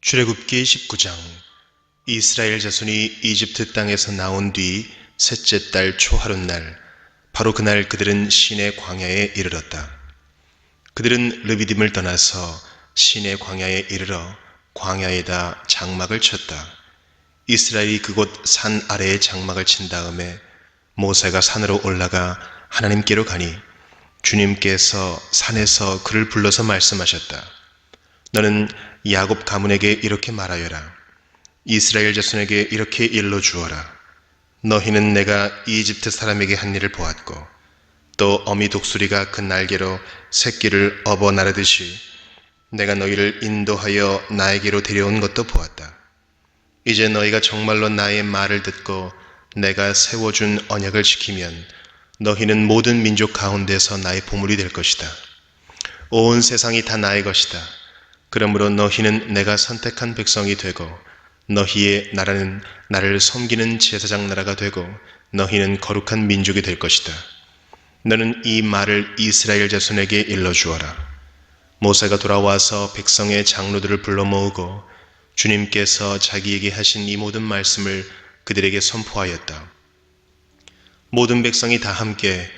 출애굽기 19장. 이스라엘 자손이 이집트 땅에서 나온 뒤 셋째 달 초하룻날, 바로 그날 그들은 신의 광야에 이르렀다. 그들은 르비딤을 떠나서 신의 광야에 이르러 광야에다 장막을 쳤다. 이스라엘이 그곳 산 아래에 장막을 친 다음에 모세가 산으로 올라가 하나님께로 가니 주님께서 산에서 그를 불러서 말씀하셨다. 너는 야곱 가문에게 이렇게 말하여라. 이스라엘 자손에게 이렇게 일러주어라. 너희는 내가 이집트 사람에게 한 일을 보았고 또 어미 독수리가 그 날개로 새끼를 업어 나르듯이 내가 너희를 인도하여 나에게로 데려온 것도 보았다. 이제 너희가 정말로 나의 말을 듣고 내가 세워준 언약을 지키면 너희는 모든 민족 가운데서 나의 보물이 될 것이다. 온 세상이 다 나의 것이다. 그러므로 너희는 내가 선택한 백성이 되고 너희의 나라는 나를 섬기는 제사장 나라가 되고 너희는 거룩한 민족이 될 것이다. 너는 이 말을 이스라엘 자손에게 일러주어라. 모세가 돌아와서 백성의 장로들을 불러 모으고 주님께서 자기에게 하신 이 모든 말씀을 그들에게 선포하였다. 모든 백성이 다 함께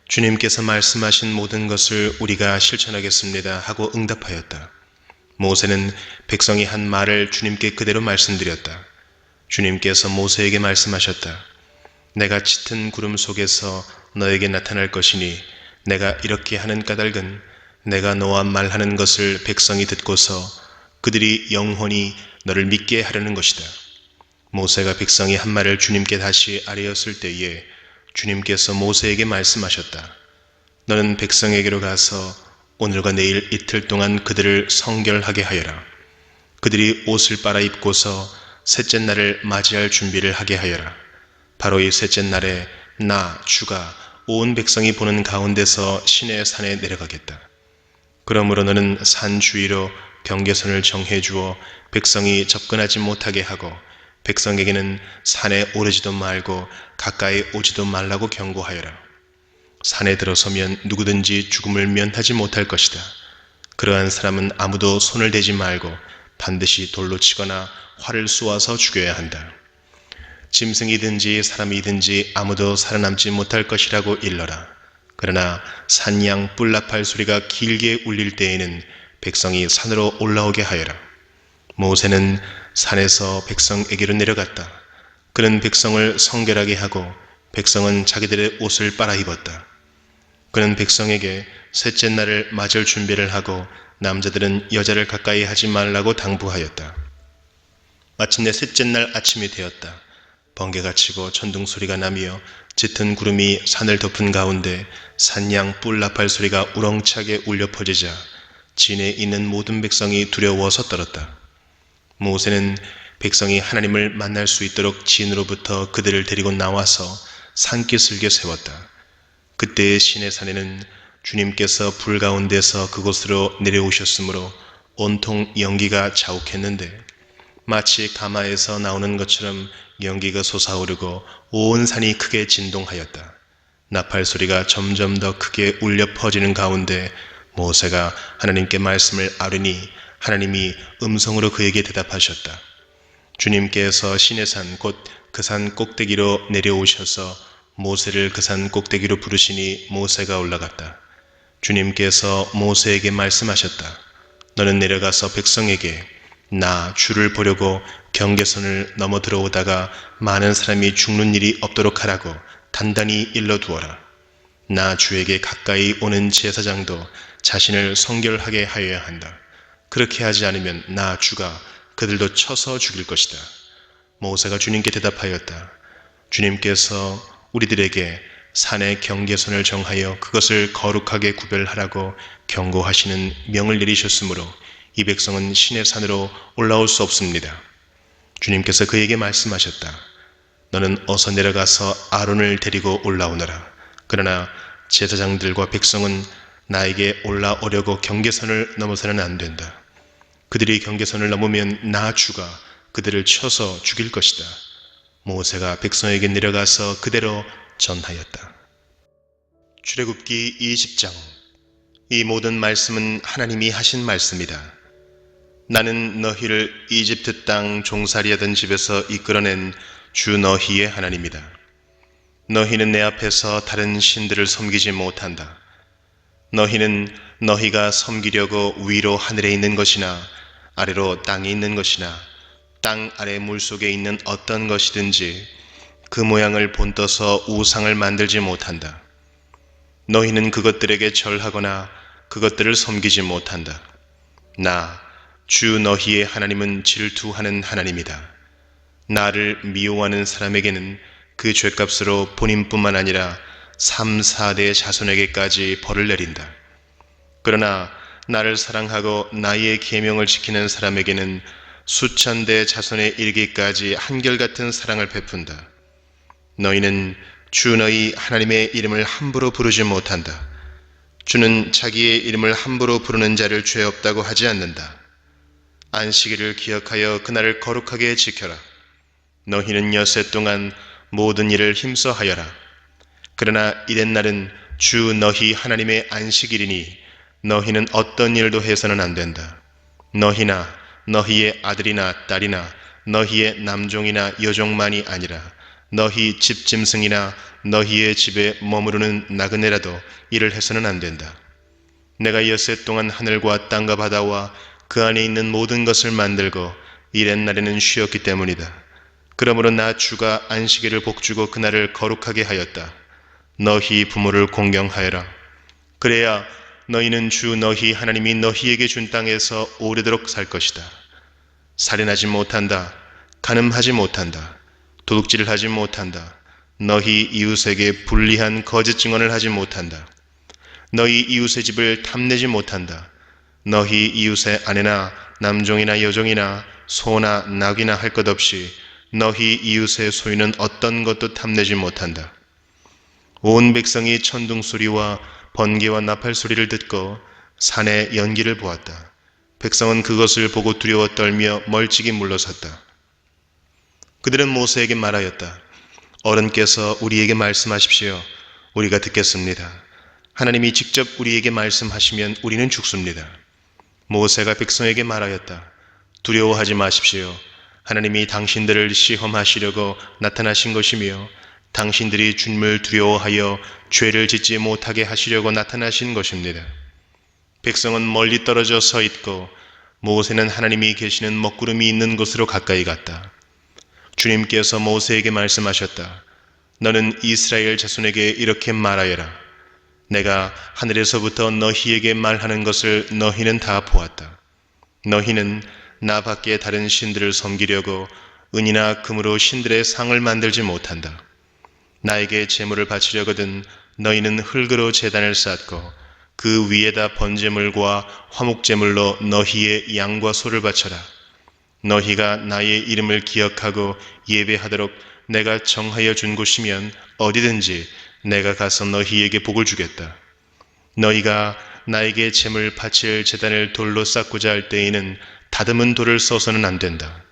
주님께서 말씀하신 모든 것을 우리가 실천하겠습니다 하고 응답하였다. 모세는 백성이 한 말을 주님께 그대로 말씀드렸다. 주님께서 모세에게 말씀하셨다. 내가 짙은 구름 속에서 너에게 나타날 것이니 내가 이렇게 하는 까닭은 내가 너와 말하는 것을 백성이 듣고서 그들이 영원히 너를 믿게 하려는 것이다. 모세가 백성이 한 말을 주님께 다시 아뢰었을 때에 주님께서 모세에게 말씀하셨다. 너는 백성에게로 가서 오늘과 내일 이틀 동안 그들을 성결하게 하여라. 그들이 옷을 빨아입고서 셋째 날을 맞이할 준비를 하게 하여라. 바로 이 셋째 날에 나 주가 온 백성이 보는 가운데서 시내 산에 내려가겠다. 그러므로 너는 산 주위로 경계선을 정해 주어 백성이 접근하지 못하게 하고 백성에게는 산에 오르지도 말고 가까이 오지도 말라고 경고하여라. 산에 들어서면 누구든지 죽음을 면하지 못할 것이다. 그러한 사람은 아무도 손을 대지 말고 반드시 돌로 치거나 활을 쏘아서 죽여야 한다. 짐승이든지 사람이든지 아무도 살아남지 못할 것이라고 일러라. 그러나 산양 뿔나팔 소리가 길게 울릴 때에는 백성이 산으로 올라오게 하여라. 모세는 산에서 백성에게로 내려갔다. 그는 백성을 성결하게 하고 백성은 자기들의 옷을 빨아입었다. 그는 백성에게 셋째 날을 맞을 준비를 하고 남자들은 여자를 가까이 하지 말라고 당부하였다. 마침내 셋째 날 아침이 되었다. 번개가 치고 천둥 소리가 나며 짙은 구름이 산을 덮은 가운데 산양 뿔나팔 소리가 우렁차게 울려 퍼지자 진에 있는 모든 백성이 두려워서 떨었다. 모세는 백성이 하나님을 만날 수 있도록 진으로부터 그들을 데리고 나와서 산기슭에 세웠다. 그때의 시내산에는 주님께서 불 가운데서 그곳으로 내려오셨으므로 온통 연기가 자욱했는데 마치 가마에서 나오는 것처럼 연기가 솟아오르고 온 산이 크게 진동하였다. 나팔 소리가 점점 더 크게 울려 퍼지는 가운데 모세가 하나님께 말씀을 아뢰니 하나님이 음성으로 그에게 대답하셨다. 주님께서 시내산 곧 그 산 꼭대기로 내려오셔서 모세를 그 산 꼭대기로 부르시니 모세가 올라갔다. 주님께서 모세에게 말씀하셨다. 너는 내려가서 백성에게 나 주를 보려고 경계선을 넘어 들어오다가 많은 사람이 죽는 일이 없도록 하라고 단단히 일러두어라. 나 주에게 가까이 오는 제사장도 자신을 성결하게 하여야 한다. 그렇게 하지 않으면 나 주가 그들도 쳐서 죽일 것이다. 모세가 주님께 대답하였다. 주님께서 우리들에게 산의 경계선을 정하여 그것을 거룩하게 구별하라고 경고하시는 명을 내리셨으므로 이 백성은 신의 산으로 올라올 수 없습니다. 주님께서 그에게 말씀하셨다. 너는 어서 내려가서 아론을 데리고 올라오너라. 그러나 제사장들과 백성은 나에게 올라오려고 경계선을 넘어서는 안 된다. 그들이 경계선을 넘으면 나 주가 그들을 쳐서 죽일 것이다. 모세가 백성에게 내려가서 그대로 전하였다. 출애굽기 20장. 이 모든 말씀은 하나님이 하신 말씀이다. 나는 너희를 이집트 땅 종살이하던 집에서 이끌어낸 주 너희의 하나님이다. 너희는 내 앞에서 다른 신들을 섬기지 못한다. 너희는 너희가 섬기려고 위로 하늘에 있는 것이나 아래로 땅에 있는 것이나 땅 아래 물속에 있는 어떤 것이든지 그 모양을 본떠서 우상을 만들지 못한다. 너희는 그것들에게 절하거나 그것들을 섬기지 못한다. 나, 주 너희의 하나님은 질투하는 하나님이다. 나를 미워하는 사람에게는 그 죗값으로 본인뿐만 아니라 3, 4대 자손에게까지 벌을 내린다. 그러나 나를 사랑하고 나의 계명을 지키는 사람에게는 수천 대 자손에 이르기까지 한결같은 사랑을 베푼다. 너희는 주 너희 하나님의 이름을 함부로 부르지 못한다. 주는 자기의 이름을 함부로 부르는 자를 죄 없다고 하지 않는다. 안식일을 기억하여 그날을 거룩하게 지켜라. 너희는 여세 동안 모든 일을 힘써 하여라. 그러나 이른 날은 주 너희 하나님의 안식일이니 너희는 어떤 일도 해서는 안 된다. 너희나 너희의 아들이나 딸이나 너희의 남종이나 여종만이 아니라 너희 집 짐승이나 너희의 집에 머무르는 나그네라도 일을 해서는 안 된다. 내가 여세 동안 하늘과 땅과 바다와 그 안에 있는 모든 것을 만들고 이렛 날에는 쉬었기 때문이다. 그러므로 나 주가 안식일을 복주고 그날을 거룩하게 하였다. 너희 부모를 공경하여라. 그래야 너희는 주 너희 하나님이 너희에게 준 땅에서 오래도록 살 것이다. 살인하지 못한다. 간음하지 못한다. 도둑질을 하지 못한다. 너희 이웃에게 불리한 거짓 증언을 하지 못한다. 너희 이웃의 집을 탐내지 못한다. 너희 이웃의 아내나 남종이나 여종이나 소나 낙이나 할 것 없이 너희 이웃의 소유는 어떤 것도 탐내지 못한다. 온 백성이 천둥소리와 번개와 나팔 소리를 듣고 산의 연기를 보았다. 백성은 그것을 보고 두려워 떨며 멀찍이 물러섰다. 그들은 모세에게 말하였다. 어른께서 우리에게 말씀하십시오. 우리가 듣겠습니다. 하나님이 직접 우리에게 말씀하시면 우리는 죽습니다. 모세가 백성에게 말하였다. 두려워하지 마십시오. 하나님이 당신들을 시험하시려고 나타나신 것이며 당신들이 주님을 두려워하여 죄를 짓지 못하게 하시려고 나타나신 것입니다. 백성은 멀리 떨어져 서 있고 모세는 하나님이 계시는 먹구름이 있는 곳으로 가까이 갔다. 주님께서 모세에게 말씀하셨다. 너는 이스라엘 자손에게 이렇게 말하여라. 내가 하늘에서부터 너희에게 말하는 것을 너희는 다 보았다. 너희는 나 밖에 다른 신들을 섬기려고 은이나 금으로 신들의 상을 만들지 못한다. 나에게 제물을 바치려거든 너희는 흙으로 제단을 쌓고 그 위에다 번제물과 화목제물로 너희의 양과 소를 바쳐라. 너희가 나의 이름을 기억하고 예배하도록 내가 정하여 준 곳이면 어디든지 내가 가서 너희에게 복을 주겠다. 너희가 나에게 제물 바칠 제단을 돌로 쌓고자 할 때에는 다듬은 돌을 써서는 안 된다.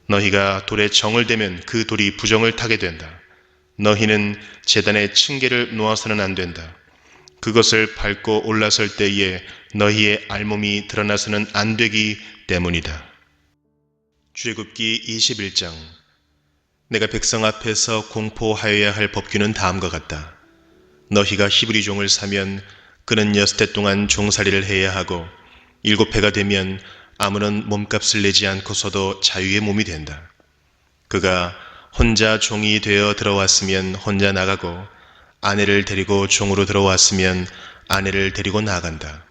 너희가 돌에 정을 대면 그 돌이 부정을 타게 된다. 너희는 제단에 층계를 놓아서는 안 된다. 그것을 밟고 올라설 때에 너희의 알몸이 드러나서는 안 되기 때문이다. 출애굽기 21장. 내가 백성 앞에서 공포하여야 할 법규는 다음과 같다. 너희가 히브리 종을 사면 그는 6해 동안 종살이를 해야 하고 7해가 되면 아무런 몸값을 내지 않고서도 자유의 몸이 된다. 그가 혼자 종이 되어 들어왔으면 혼자 나가고 아내를 데리고 종으로 들어왔으면 아내를 데리고 나간다.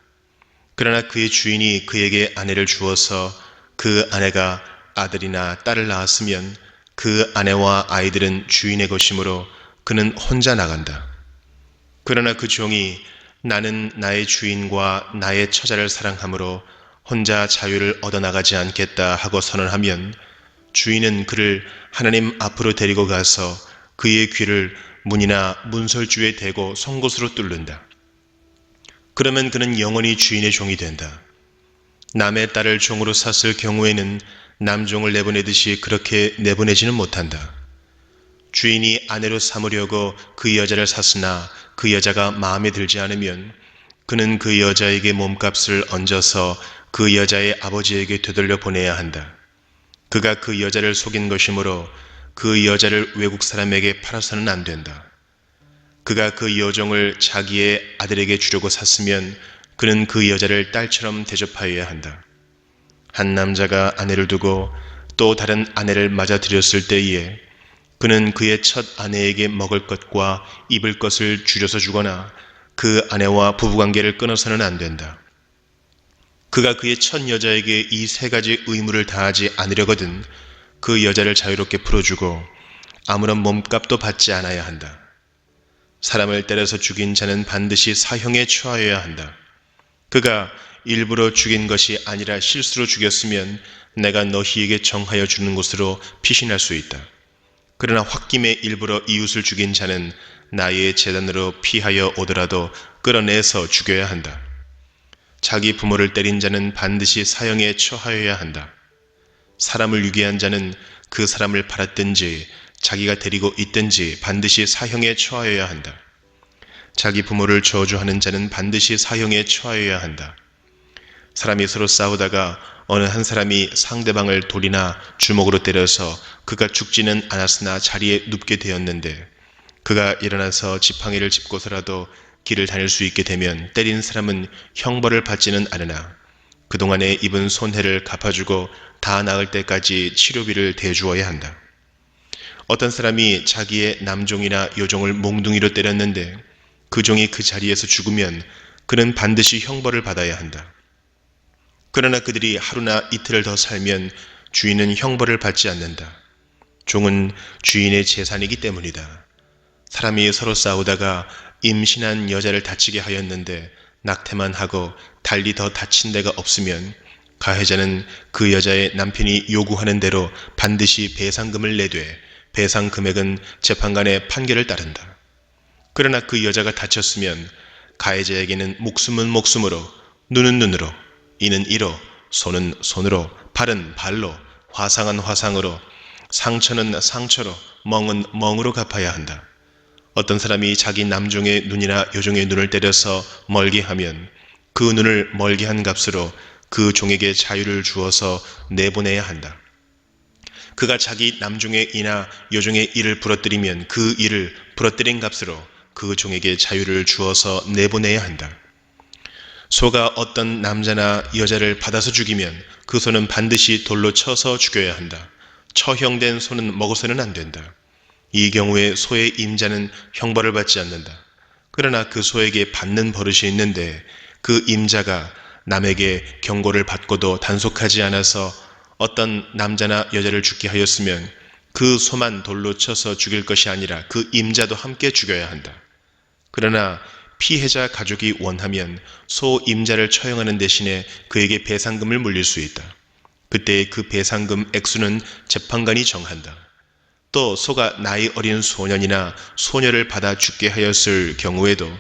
그러나 그의 주인이 그에게 아내를 주어서 그 아내가 아들이나 딸을 낳았으면 그 아내와 아이들은 주인의 것이므로 그는 혼자 나간다. 그러나 그 종이 나는 나의 주인과 나의 처자를 사랑하므로 혼자 자유를 얻어나가지 않겠다 하고 선언하면 주인은 그를 하나님 앞으로 데리고 가서 그의 귀를 문이나 문설주에 대고 송곳으로 뚫는다. 그러면 그는 영원히 주인의 종이 된다. 남의 딸을 종으로 샀을 경우에는 남종을 내보내듯이 그렇게 내보내지는 못한다. 주인이 아내로 삼으려고 그 여자를 샀으나 그 여자가 마음에 들지 않으면 그는 그 여자에게 몸값을 얹어서 그 여자의 아버지에게 되돌려 보내야 한다. 그가 그 여자를 속인 것이므로 그 여자를 외국 사람에게 팔아서는 안 된다. 그가 그 여종을 자기의 아들에게 주려고 샀으면 그는 그 여자를 딸처럼 대접하여야 한다. 한 남자가 아내를 두고 또 다른 아내를 맞아들였을 때에 그는 그의 첫 아내에게 먹을 것과 입을 것을 줄여서 주거나 그 아내와 부부관계를 끊어서는 안 된다. 그가 그의 첫 여자에게 이 세 가지 의무를 다하지 않으려거든 그 여자를 자유롭게 풀어주고 아무런 몸값도 받지 않아야 한다. 사람을 때려서 죽인 자는 반드시 사형에 처하여야 한다. 그가 일부러 죽인 것이 아니라 실수로 죽였으면 내가 너희에게 정하여 주는 것으로 피신할 수 있다. 그러나 홧김에 일부러 이웃을 죽인 자는 나의 재단으로 피하여 오더라도 끌어내서 죽여야 한다. 자기 부모를 때린 자는 반드시 사형에 처하여야 한다. 사람을 유괴한 자는 그 사람을 팔았든지 자기가 데리고 있든지 반드시 사형에 처하여야 한다. 자기 부모를 저주하는 자는 반드시 사형에 처하여야 한다. 사람이 서로 싸우다가 어느 한 사람이 상대방을 돌이나 주먹으로 때려서 그가 죽지는 않았으나 자리에 눕게 되었는데 그가 일어나서 지팡이를 짚고서라도 길을 다닐 수 있게 되면 때린 사람은 형벌을 받지는 않으나 그동안에 입은 손해를 갚아주고 다 나을 때까지 치료비를 대주어야 한다. 어떤 사람이 자기의 남종이나 여종을 몽둥이로 때렸는데 그 종이 그 자리에서 죽으면 그는 반드시 형벌을 받아야 한다. 그러나 그들이 하루나 이틀을 더 살면 주인은 형벌을 받지 않는다. 종은 주인의 재산이기 때문이다. 사람이 서로 싸우다가 임신한 여자를 다치게 하였는데 낙태만 하고 달리 더 다친 데가 없으면 가해자는 그 여자의 남편이 요구하는 대로 반드시 배상금을 내되 배상 금액은 재판관의 판결을 따른다. 그러나 그 여자가 다쳤으면 가해자에게는 목숨은 목숨으로, 눈은 눈으로, 이는 이로, 손은 손으로, 발은 발로, 화상은 화상으로, 상처는 상처로, 멍은 멍으로 갚아야 한다. 어떤 사람이 자기 남종의 눈이나 여종의 눈을 때려서 멀게 하면 그 눈을 멀게 한 값으로 그 종에게 자유를 주어서 내보내야 한다. 그가 자기 남종의 이나 여종의 이를 부러뜨리면 그 이를 부러뜨린 값으로 그 종에게 자유를 주어서 내보내야 한다. 소가 어떤 남자나 여자를 받아서 죽이면 그 소는 반드시 돌로 쳐서 죽여야 한다. 처형된 소는 먹어서는 안 된다. 이 경우에 소의 임자는 형벌을 받지 않는다. 그러나 그 소에게 받는 버릇이 있는데 그 임자가 남에게 경고를 받고도 단속하지 않아서 어떤 남자나 여자를 죽게 하였으면 그 소만 돌로 쳐서 죽일 것이 아니라 그 임자도 함께 죽여야 한다. 그러나 피해자 가족이 원하면 소 임자를 처형하는 대신에 그에게 배상금을 물릴 수 있다. 그때 그 배상금 액수는 재판관이 정한다. 또 소가 나이 어린 소년이나 소녀를 받아 죽게 하였을 경우에도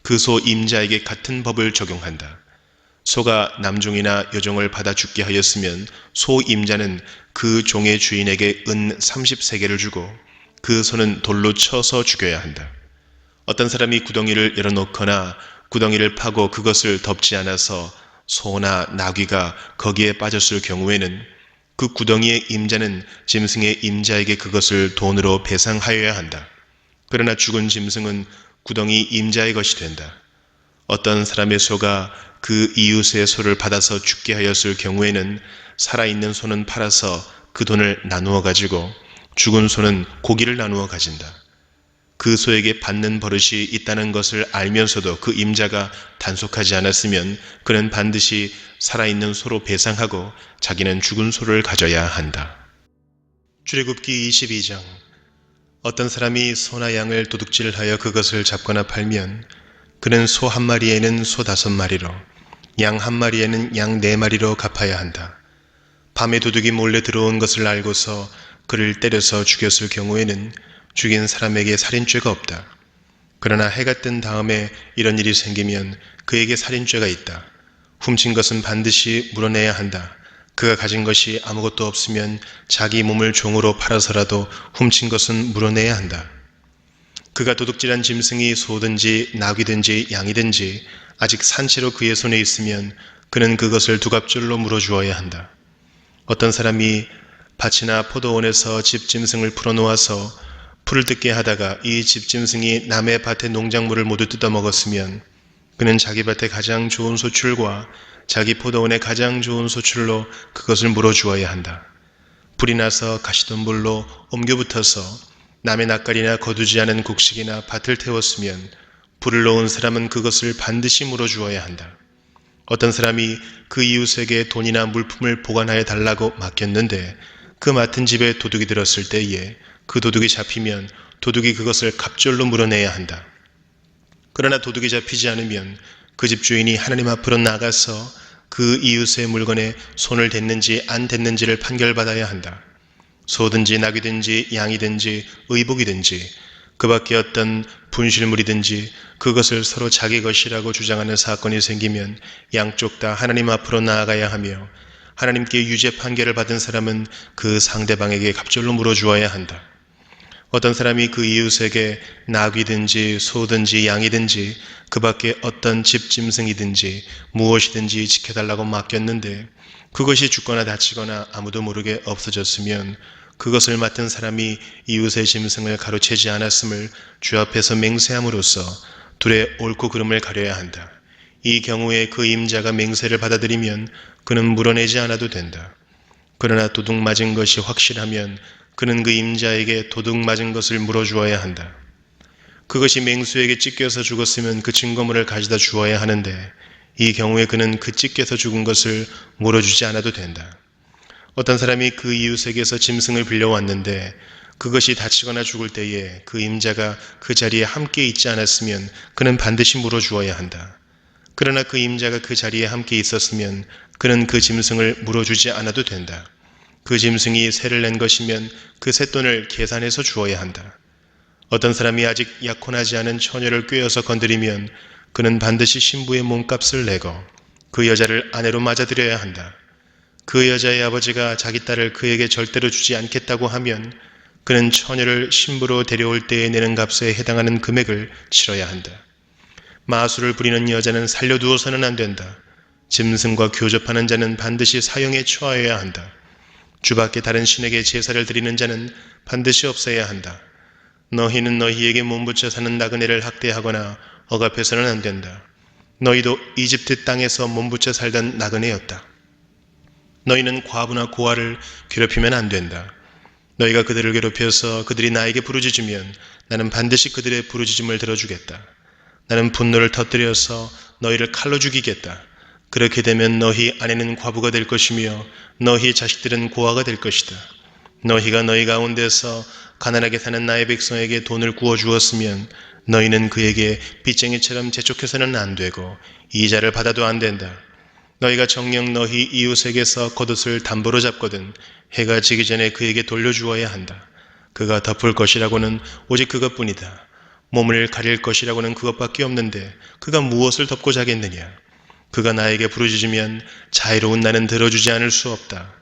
그 소 임자에게 같은 법을 적용한다. 소가 남종이나 여종을 받아 죽게 하였으면 소 임자는 그 종의 주인에게 은 30세겔을 주고 그 소는 돌로 쳐서 죽여야 한다. 어떤 사람이 구덩이를 열어놓거나 구덩이를 파고 그것을 덮지 않아서 소나 나귀가 거기에 빠졌을 경우에는 그 구덩이의 임자는 짐승의 임자에게 그것을 돈으로 배상하여야 한다. 그러나 죽은 짐승은 구덩이 임자의 것이 된다. 어떤 사람의 소가 그 이웃의 소를 받아서 죽게 하였을 경우에는 살아있는 소는 팔아서 그 돈을 나누어 가지고 죽은 소는 고기를 나누어 가진다. 그 소에게 받는 버릇이 있다는 것을 알면서도 그 임자가 단속하지 않았으면 그는 반드시 살아있는 소로 배상하고 자기는 죽은 소를 가져야 한다. 출애굽기 22장. 어떤 사람이 소나 양을 도둑질하여 그것을 잡거나 팔면 그는 소 한 마리에는 소 5마리로 양 한 마리에는 양 4마리로 갚아야 한다. 밤에 도둑이 몰래 들어온 것을 알고서 그를 때려서 죽였을 경우에는 죽인 사람에게 살인죄가 없다. 그러나 해가 뜬 다음에 이런 일이 생기면 그에게 살인죄가 있다. 훔친 것은 반드시 물어내야 한다. 그가 가진 것이 아무것도 없으면 자기 몸을 종으로 팔아서라도 훔친 것은 물어내야 한다. 그가 도둑질한 짐승이 소든지 나귀든지 양이든지 아직 산채로 그의 손에 있으면 그는 그것을 두갑줄로 물어주어야 한다. 어떤 사람이 밭이나 포도원에서 집짐승을 풀어놓아서 풀을 뜯게 하다가 이 집짐승이 남의 밭의 농작물을 모두 뜯어먹었으면 그는 자기 밭의 가장 좋은 소출과 자기 포도원의 가장 좋은 소출로 그것을 물어주어야 한다. 불이 나서 가시덤불로 옮겨붙어서 남의 낯가리나 거두지 않은 곡식이나 밭을 태웠으면 불을 놓은 사람은 그것을 반드시 물어주어야 한다. 어떤 사람이 그 이웃에게 돈이나 물품을 보관하여 달라고 맡겼는데 그 맡은 집에 도둑이 들었을 때에 그 도둑이 잡히면 도둑이 그것을 갑절로 물어내야 한다. 그러나 도둑이 잡히지 않으면 그 집 주인이 하나님 앞으로 나가서 그 이웃의 물건에 손을 댔는지 안 댔는지를 판결받아야 한다. 소든지 나귀든지 양이든지 의복이든지 그 밖에 어떤 분실물이든지 그것을 서로 자기 것이라고 주장하는 사건이 생기면 양쪽 다 하나님 앞으로 나아가야 하며 하나님께 유죄 판결을 받은 사람은 그 상대방에게 갑절로 물어주어야 한다. 어떤 사람이 그 이웃에게 나귀든지 소든지 양이든지 그 밖에 어떤 집짐승이든지 무엇이든지 지켜달라고 맡겼는데 그것이 죽거나 다치거나 아무도 모르게 없어졌으면 그것을 맡은 사람이 이웃의 짐승을 가로채지 않았음을 주 앞에서 맹세함으로써 둘의 옳고 그름을 가려야 한다. 이 경우에 그 임자가 맹세를 받아들이면 그는 물어내지 않아도 된다. 그러나 도둑 맞은 것이 확실하면 그는 그 임자에게 도둑 맞은 것을 물어주어야 한다. 그것이 맹수에게 찢겨서 죽었으면 그 증거물을 가져다 주어야 하는데 이 경우에 그는 그 찢겨서 죽은 것을 물어주지 않아도 된다. 어떤 사람이 그 이웃에게서 짐승을 빌려왔는데 그것이 다치거나 죽을 때에 그 임자가 그 자리에 함께 있지 않았으면 그는 반드시 물어주어야 한다. 그러나 그 임자가 그 자리에 함께 있었으면 그는 그 짐승을 물어주지 않아도 된다. 그 짐승이 세를 낸 것이면 그 쇳돈을 계산해서 주어야 한다. 어떤 사람이 아직 약혼하지 않은 처녀를 꿰어서 건드리면 그는 반드시 신부의 몸값을 내고 그 여자를 아내로 맞아들여야 한다. 그 여자의 아버지가 자기 딸을 그에게 절대로 주지 않겠다고 하면 그는 처녀를 신부로 데려올 때에 내는 값에 해당하는 금액을 치러야 한다. 마술을 부리는 여자는 살려두어서는 안 된다. 짐승과 교접하는 자는 반드시 사형에 처하여야 한다. 주 밖에 다른 신에게 제사를 드리는 자는 반드시 없어야 한다. 너희는 너희에게 몸부쳐 사는 나그네를 학대하거나 억압해서는 안 된다. 너희도 이집트 땅에서 몸부쳐 살던 나그네였다. 너희는 과부나 고아를 괴롭히면 안 된다. 너희가 그들을 괴롭혀서 그들이 나에게 부르짖으면 나는 반드시 그들의 부르짖음을 들어주겠다. 나는 분노를 터뜨려서 너희를 칼로 죽이겠다. 그렇게 되면 너희 아내는 과부가 될 것이며 너희 자식들은 고아가 될 것이다. 너희가 너희 가운데서 가난하게 사는 나의 백성에게 돈을 구워 주었으면 너희는 그에게 빚쟁이처럼 재촉해서는 안 되고 이자를 받아도 안 된다. 너희가 정녕 너희 이웃에게서 겉옷을 담보로 잡거든 해가 지기 전에 그에게 돌려주어야 한다. 그가 덮을 것이라고는 오직 그것뿐이다. 몸을 가릴 것이라고는 그것밖에 없는데 그가 무엇을 덮고 자겠느냐. 그가 나에게 부르짖으면 자애로운 나는 들어주지 않을 수 없다.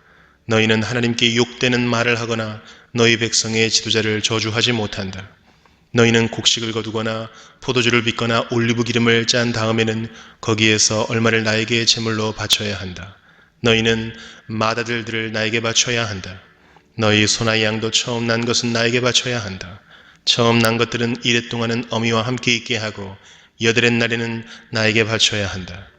너희는 하나님께 욕되는 말을 하거나 너희 백성의 지도자를 저주하지 못한다. 너희는 곡식을 거두거나 포도주를 빚거나 올리브 기름을 짠 다음에는 거기에서 얼마를 나에게 제물로 바쳐야 한다. 너희는 맏아들들을 나에게 바쳐야 한다. 너희 소나 양도 처음 난 것은 나에게 바쳐야 한다. 처음 난 것들은 이랫 동안은 어미와 함께 있게 하고 여덟의 날에는 나에게 바쳐야 한다.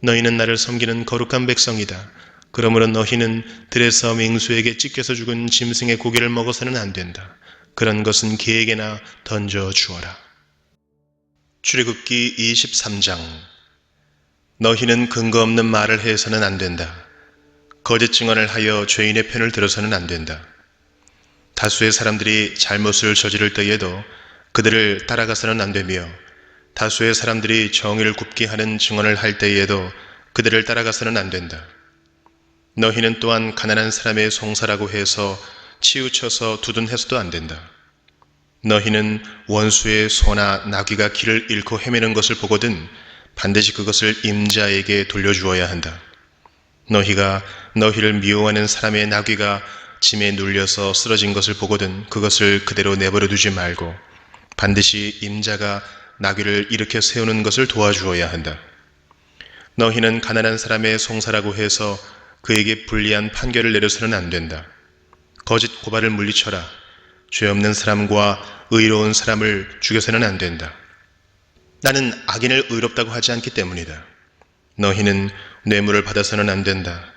너희는 나를 섬기는 거룩한 백성이다. 그러므로 너희는 들에서 맹수에게 찢겨서 죽은 짐승의 고기를 먹어서는 안 된다. 그런 것은 개에게나 던져 주어라. 출애굽기 23장. 너희는 근거 없는 말을 해서는 안 된다. 거짓 증언을 하여 죄인의 편을 들어서는 안 된다. 다수의 사람들이 잘못을 저지를 때에도 그들을 따라가서는 안 되며 다수의 사람들이 정의를 굽게 하는 증언을 할 때에도 그들을 따라가서는 안 된다. 너희는 또한 가난한 사람의 송사라고 해서 치우쳐서 두둔해서도 안 된다. 너희는 원수의 소나 나귀가 길을 잃고 헤매는 것을 보거든 반드시 그것을 임자에게 돌려주어야 한다. 너희가 너희를 미워하는 사람의 나귀가 짐에 눌려서 쓰러진 것을 보거든 그것을 그대로 내버려 두지 말고 반드시 임자가 나귀를 일으켜 세우는 것을 도와주어야 한다. 너희는 가난한 사람의 송사라고 해서 그에게 불리한 판결을 내려서는 안 된다. 거짓 고발을 물리쳐라. 죄 없는 사람과 의로운 사람을 죽여서는 안 된다. 나는 악인을 의롭다고 하지 않기 때문이다. 너희는 뇌물을 받아서는 안 된다.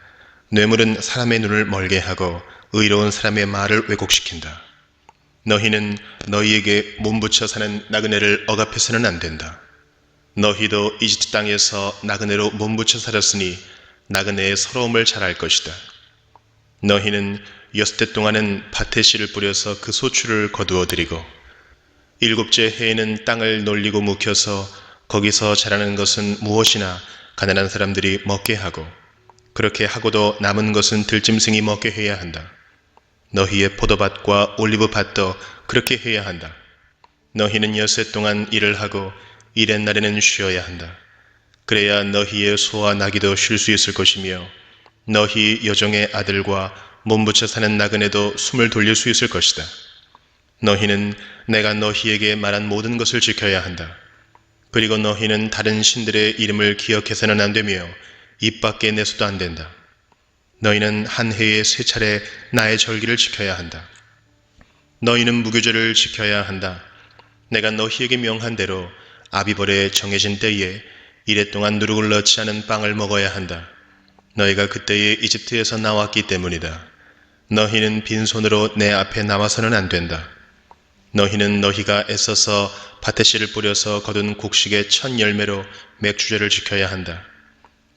뇌물은 사람의 눈을 멀게 하고 의로운 사람의 말을 왜곡시킨다. 너희는 너희에게 몸부쳐 사는 나그네를 억압해서는 안 된다. 너희도 이집트 땅에서 나그네로 몸부쳐 살았으니 나그네의 서러움을 잘 알 것이다. 너희는 6대 동안은 밭에 씨를 뿌려서 그 소출을 거두어 드리고 7째 해에는 땅을 놀리고 묵혀서 거기서 자라는 것은 무엇이나 가난한 사람들이 먹게 하고 그렇게 하고도 남은 것은 들짐승이 먹게 해야 한다. 너희의 포도밭과 올리브밭도 그렇게 해야 한다. 너희는 6해 동안 일을 하고 일의 날에는 쉬어야 한다. 그래야 너희의 소와 나귀도 쉴 수 있을 것이며 너희 여종의 아들과 몸부쳐 사는 나그네도 숨을 돌릴 수 있을 것이다. 너희는 내가 너희에게 말한 모든 것을 지켜야 한다. 그리고 너희는 다른 신들의 이름을 기억해서는 안 되며 입 밖에 내서도 안 된다. 너희는 한 해에 3차례 나의 절기를 지켜야 한다. 너희는 무교절을 지켜야 한다. 내가 너희에게 명한 대로 아비벌에 정해진 때에 이래 동안 누룩을 넣지 않은 빵을 먹어야 한다. 너희가 그때에 이집트에서 나왔기 때문이다. 너희는 빈손으로 내 앞에 나와서는 안 된다. 너희는 너희가 애써서 밭에 씨를 뿌려서 거둔 곡식의 첫 열매로 맥주제를 지켜야 한다.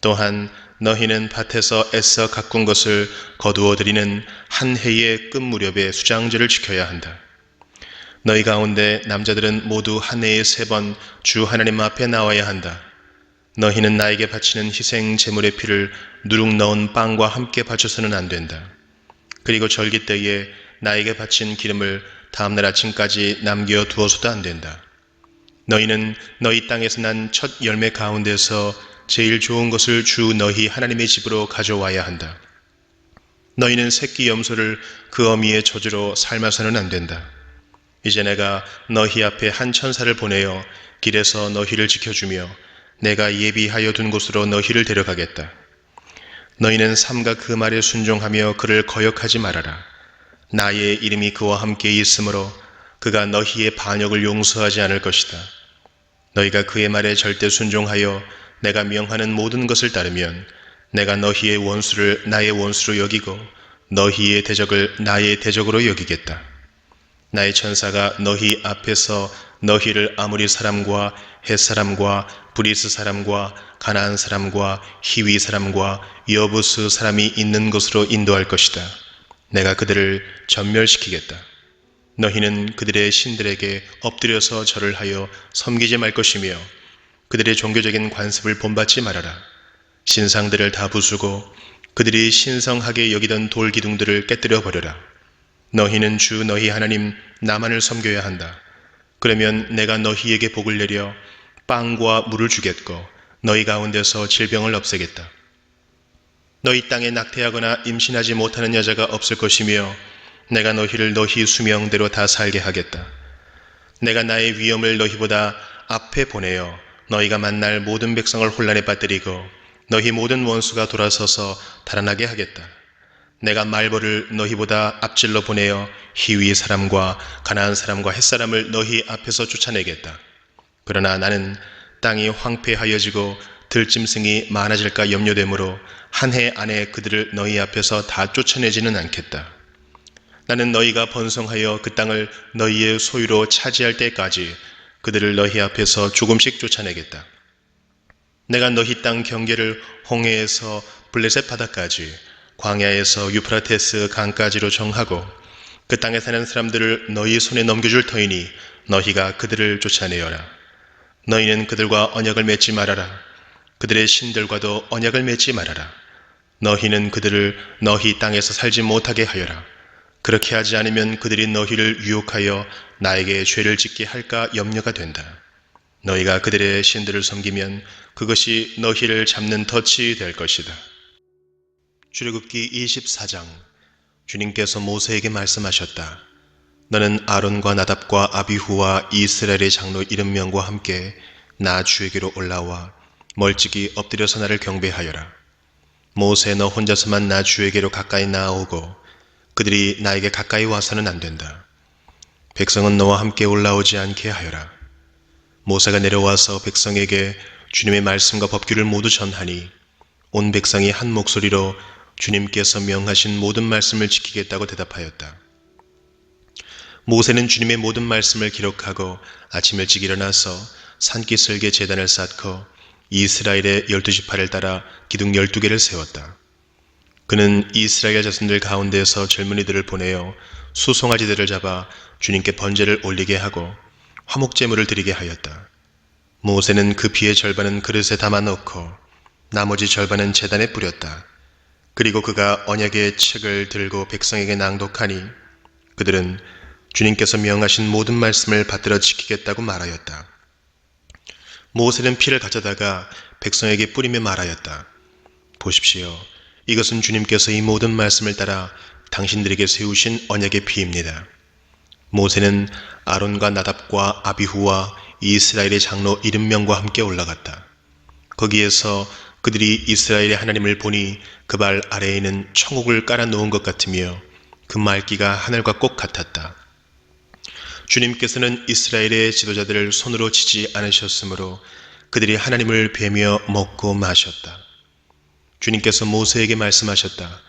또한 너희는 밭에서 애써 가꾼 것을 거두어 드리는 한 해의 끝 무렵에 수장제를 지켜야 한다. 너희 가운데 남자들은 모두 한 해에 3번 주 하나님 앞에 나와야 한다. 너희는 나에게 바치는 희생 제물의 피를 누룩 넣은 빵과 함께 바쳐서는 안 된다. 그리고 절기 때에 나에게 바친 기름을 다음날 아침까지 남겨 두어서도 안 된다. 너희는 너희 땅에서 난 첫 열매 가운데서 제일 좋은 것을 주 너희 하나님의 집으로 가져와야 한다. 너희는 새끼 염소를 그 어미의 저주로 삶아서는 안 된다. 이제 내가 너희 앞에 한 천사를 보내어 길에서 너희를 지켜주며 내가 예비하여 둔 곳으로 너희를 데려가겠다. 너희는 삼가 그 말에 순종하며 그를 거역하지 말아라. 나의 이름이 그와 함께 있으므로 그가 너희의 반역을 용서하지 않을 것이다. 너희가 그의 말에 절대 순종하여 내가 명하는 모든 것을 따르면 내가 너희의 원수를 나의 원수로 여기고 너희의 대적을 나의 대적으로 여기겠다. 나의 천사가 너희 앞에서 너희를 아모리 사람과 헷 사람과 브리스 사람과 가나안 사람과 히위 사람과 여부스 사람이 있는 곳으로 인도할 것이다. 내가 그들을 전멸시키겠다. 너희는 그들의 신들에게 엎드려서 절을 하여 섬기지 말 것이며 그들의 종교적인 관습을 본받지 말아라. 신상들을 다 부수고 그들이 신성하게 여기던 돌 기둥들을 깨뜨려 버려라. 너희는 주 너희 하나님 나만을 섬겨야 한다. 그러면 내가 너희에게 복을 내려 빵과 물을 주겠고 너희 가운데서 질병을 없애겠다. 너희 땅에 낙태하거나 임신하지 못하는 여자가 없을 것이며 내가 너희를 너희 수명대로 다 살게 하겠다. 내가 나의 위엄을 너희보다 앞에 보내어 너희가 만날 모든 백성을 혼란에 빠뜨리고 너희 모든 원수가 돌아서서 달아나게 하겠다. 내가 말벌을 너희보다 앞질러 보내어 히위 사람과 가나안 사람과 헷 사람을 너희 앞에서 쫓아내겠다. 그러나 나는 땅이 황폐하여지고 들짐승이 많아질까 염려되므로 한 해 안에 그들을 너희 앞에서 다 쫓아내지는 않겠다. 나는 너희가 번성하여 그 땅을 너희의 소유로 차지할 때까지 그들을 너희 앞에서 조금씩 쫓아내겠다. 내가 너희 땅 경계를 홍해에서 블레셋 바다까지 광야에서 유프라테스 강까지로 정하고 그 땅에 사는 사람들을 너희 손에 넘겨줄 터이니 너희가 그들을 쫓아내어라. 너희는 그들과 언약을 맺지 말아라. 그들의 신들과도 언약을 맺지 말아라. 너희는 그들을 너희 땅에서 살지 못하게 하여라. 그렇게 하지 않으면 그들이 너희를 유혹하여 나에게 죄를 짓게 할까 염려가 된다. 너희가 그들의 신들을 섬기면 그것이 너희를 잡는 덫이 될 것이다. 출애굽기 24장. 주님께서 모세에게 말씀하셨다. 너는 아론과 나답과 아비후와 이스라엘의 장로 70명과 함께 나 주에게로 올라와 멀찍이 엎드려서 나를 경배하여라. 모세, 너 혼자서만 나 주에게로 가까이 나아오고 그들이 나에게 가까이 와서는 안 된다. 백성은 너와 함께 올라오지 않게 하여라. 모세가 내려와서 백성에게 주님의 말씀과 법규를 모두 전하니 온 백성이 한 목소리로 주님께서 명하신 모든 말씀을 지키겠다고 대답하였다. 모세는 주님의 모든 말씀을 기록하고 아침 일찍 일어나서 산기슭에 제단을 쌓고 이스라엘의 12지파를 따라 기둥 12개를 세웠다. 그는 이스라엘 자손들 가운데서 젊은이들을 보내어 수송아지들을 잡아 주님께 번제를 올리게 하고 화목제물을 드리게 하였다. 모세는 그 피의 절반은 그릇에 담아 넣고 나머지 절반은 제단에 뿌렸다. 그리고 그가 언약의 책을 들고 백성에게 낭독하니 그들은 주님께서 명하신 모든 말씀을 받들어 지키겠다고 말하였다. 모세는 피를 가져다가 백성에게 뿌리며 말하였다. 보십시오. 이것은 주님께서 이 모든 말씀을 따라 당신들에게 세우신 언약의 피입니다. 모세는 아론과 나답과 아비후와 이스라엘의 장로 70명과 함께 올라갔다. 거기에서 그들이 이스라엘의 하나님을 보니 그 발 아래에는 천국을 깔아 놓은 것 같으며 그 말기가 하늘과 꼭 같았다. 주님께서는 이스라엘의 지도자들을 손으로 치지 않으셨으므로 그들이 하나님을 뵈며 먹고 마셨다. 주님께서 모세에게 말씀하셨다.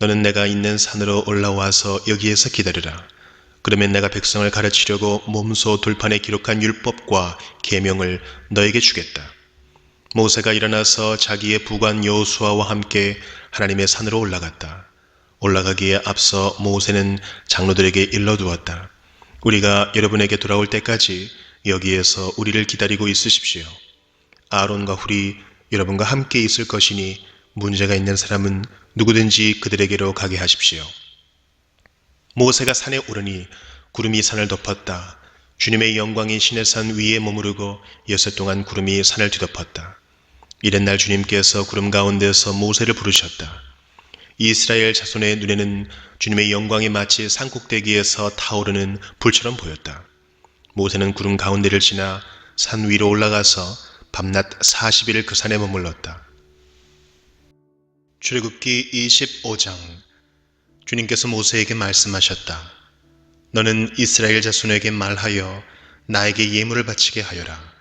너는 내가 있는 산으로 올라와서 여기에서 기다리라. 그러면 내가 백성을 가르치려고 몸소 돌판에 기록한 율법과 계명을 너에게 주겠다. 모세가 일어나서 자기의 부관 여호수아와 함께 하나님의 산으로 올라갔다. 올라가기에 앞서 모세는 장로들에게 일러두었다. 우리가 여러분에게 돌아올 때까지 여기에서 우리를 기다리고 있으십시오. 아론과 훌이 여러분과 함께 있을 것이니 문제가 있는 사람은 누구든지 그들에게로 가게 하십시오. 모세가 산에 오르니 구름이 산을 덮었다. 주님의 영광이 시내산 위에 머무르고 여섯 동안 구름이 산을 뒤덮었다. 이튿날 주님께서 구름 가운데서 모세를 부르셨다. 이스라엘 자손의 눈에는 주님의 영광이 마치 산꼭대기에서 타오르는 불처럼 보였다. 모세는 구름 가운데를 지나 산 위로 올라가서 밤낮 40일 그 산에 머물렀다. 출애굽기 25장. 주님께서 모세에게 말씀하셨다. 너는 이스라엘 자손에게 말하여 나에게 예물을 바치게 하여라.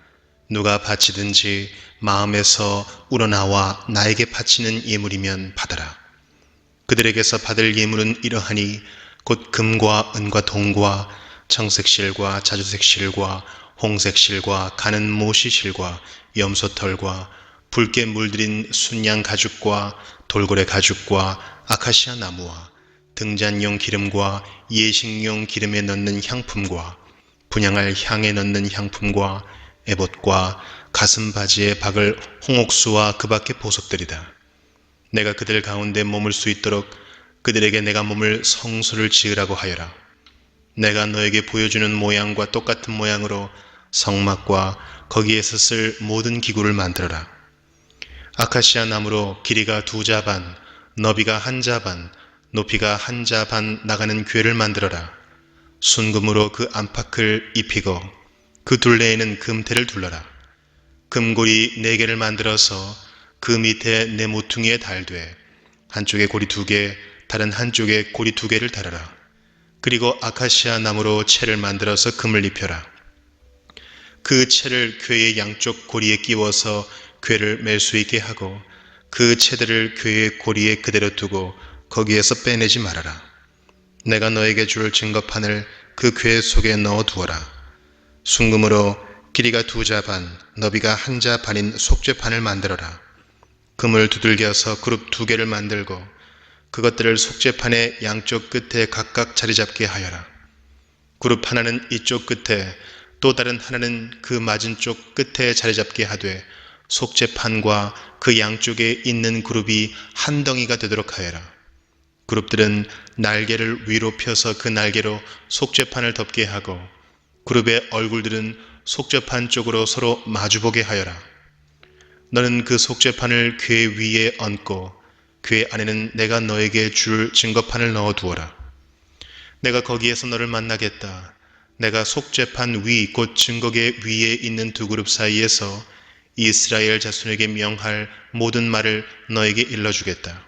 누가 바치든지 마음에서 우러나와 나에게 바치는 예물이면 받아라. 그들에게서 받을 예물은 이러하니 곧 금과 은과 동과 청색실과 자주색실과 홍색실과 가는 모시실과 염소털과 붉게 물들인 순양 가죽과 돌고래 가죽과 아카시아 나무와 등잔용 기름과 예식용 기름에 넣는 향품과 분향할 향에 넣는 향품과 에봇과 가슴바지에 박을 홍옥수와 그 밖의 보석들이다. 내가 그들 가운데 머물 수 있도록 그들에게 내가 머물 성소를 지으라고 하여라. 내가 너에게 보여주는 모양과 똑같은 모양으로 성막과 거기에서 쓸 모든 기구를 만들어라. 아카시아 나무로 길이가 2자 반, 너비가 1자 반, 높이가 1자 반 나가는 궤를 만들어라. 순금으로 그 안팎을 입히고 그 둘레에는 금테를 둘러라. 금고리 4개를 만들어서 그 밑에 내 모퉁이에 달되 한쪽에 고리 2개, 다른 한쪽에 고리 2개를 달아라. 그리고 아카시아 나무로 채를 만들어서 금을 입혀라. 그 채를 궤의 양쪽 고리에 끼워서 궤를 맬 수 있게 하고 그 채들을 궤의 고리에 그대로 두고 거기에서 빼내지 말아라. 내가 너에게 줄 증거판을 그 궤 속에 넣어 두어라. 순금으로 길이가 2자 반, 너비가 1자 반인 속죄판을 만들어라. 금을 두들겨서 그룹 2개를 만들고 그것들을 속죄판의 양쪽 끝에 각각 자리 잡게 하여라. 그룹 하나는 이쪽 끝에 또 다른 하나는 그 맞은 쪽 끝에 자리 잡게 하되 속죄판과 그 양쪽에 있는 그룹이 한 덩이가 되도록 하여라. 그룹들은 날개를 위로 펴서 그 날개로 속죄판을 덮게 하고 그룹의 얼굴들은 속죄판 쪽으로 서로 마주보게 하여라. 너는 그 속죄판을 궤 위에 얹고 궤 안에는 내가 너에게 줄 증거판을 넣어 두어라. 내가 거기에서 너를 만나겠다. 내가 속죄판 위, 곧 증거계 위에 있는 두 그룹 사이에서 이스라엘 자손에게 명할 모든 말을 너에게 일러주겠다.